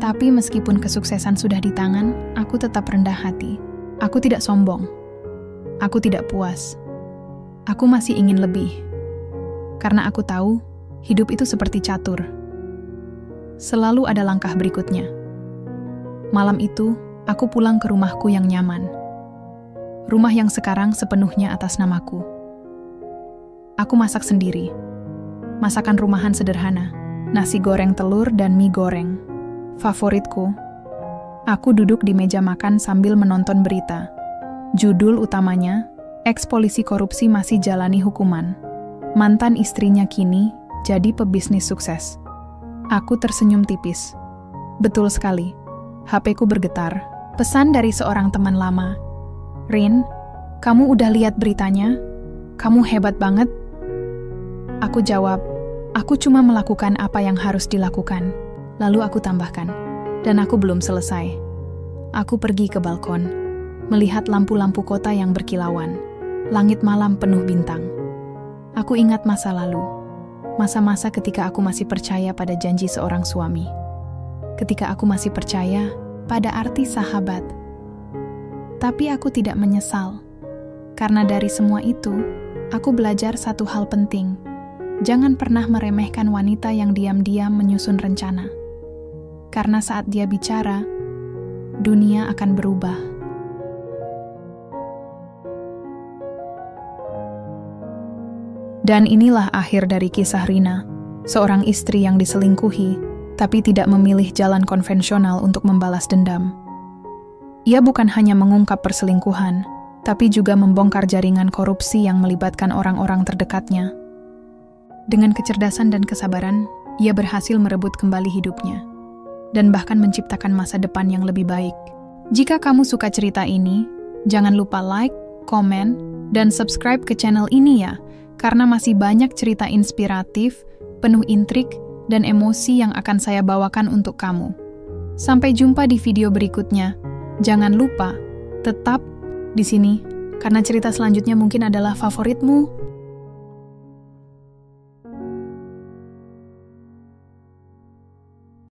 Tapi meskipun kesuksesan sudah di tangan, aku tetap rendah hati. Aku tidak sombong. Aku tidak puas. Aku masih ingin lebih. Karena aku tahu, hidup itu seperti catur. Selalu ada langkah berikutnya. Malam itu, aku pulang ke rumahku yang nyaman. Rumah yang sekarang sepenuhnya atas namaku. Aku masak sendiri. Masakan rumahan sederhana. Nasi goreng telur dan mie goreng. Favoritku. Aku duduk di meja makan sambil menonton berita. Judul utamanya, eks-polisi korupsi masih jalani hukuman. Mantan istrinya kini jadi pebisnis sukses. Aku tersenyum tipis. Betul sekali. HP-ku bergetar. Pesan dari seorang teman lama. Rin, kamu udah lihat beritanya? Kamu hebat banget. Aku jawab, aku cuma melakukan apa yang harus dilakukan. Lalu aku tambahkan, dan aku belum selesai. Aku pergi ke balkon, melihat lampu-lampu kota yang berkilauan. Langit malam penuh bintang. Aku ingat masa lalu. Masa-masa ketika aku masih percaya pada janji seorang suami. Ketika aku masih percaya pada arti sahabat. Tapi aku tidak menyesal. Karena dari semua itu, aku belajar satu hal penting. Jangan pernah meremehkan wanita yang diam-diam menyusun rencana. Karena saat dia bicara, dunia akan berubah. Dan inilah akhir dari kisah Rina, seorang istri yang diselingkuhi, tapi tidak memilih jalan konvensional untuk membalas dendam. Ia bukan hanya mengungkap perselingkuhan, tapi juga membongkar jaringan korupsi yang melibatkan orang-orang terdekatnya. Dengan kecerdasan dan kesabaran, ia berhasil merebut kembali hidupnya, dan bahkan menciptakan masa depan yang lebih baik. Jika kamu suka cerita ini, jangan lupa like, komen, dan subscribe ke channel ini ya, karena masih banyak cerita inspiratif, penuh intrik, dan emosi yang akan saya bawakan untuk kamu. Sampai jumpa di video berikutnya. Jangan lupa, tetap di sini, karena cerita selanjutnya mungkin adalah favoritmu.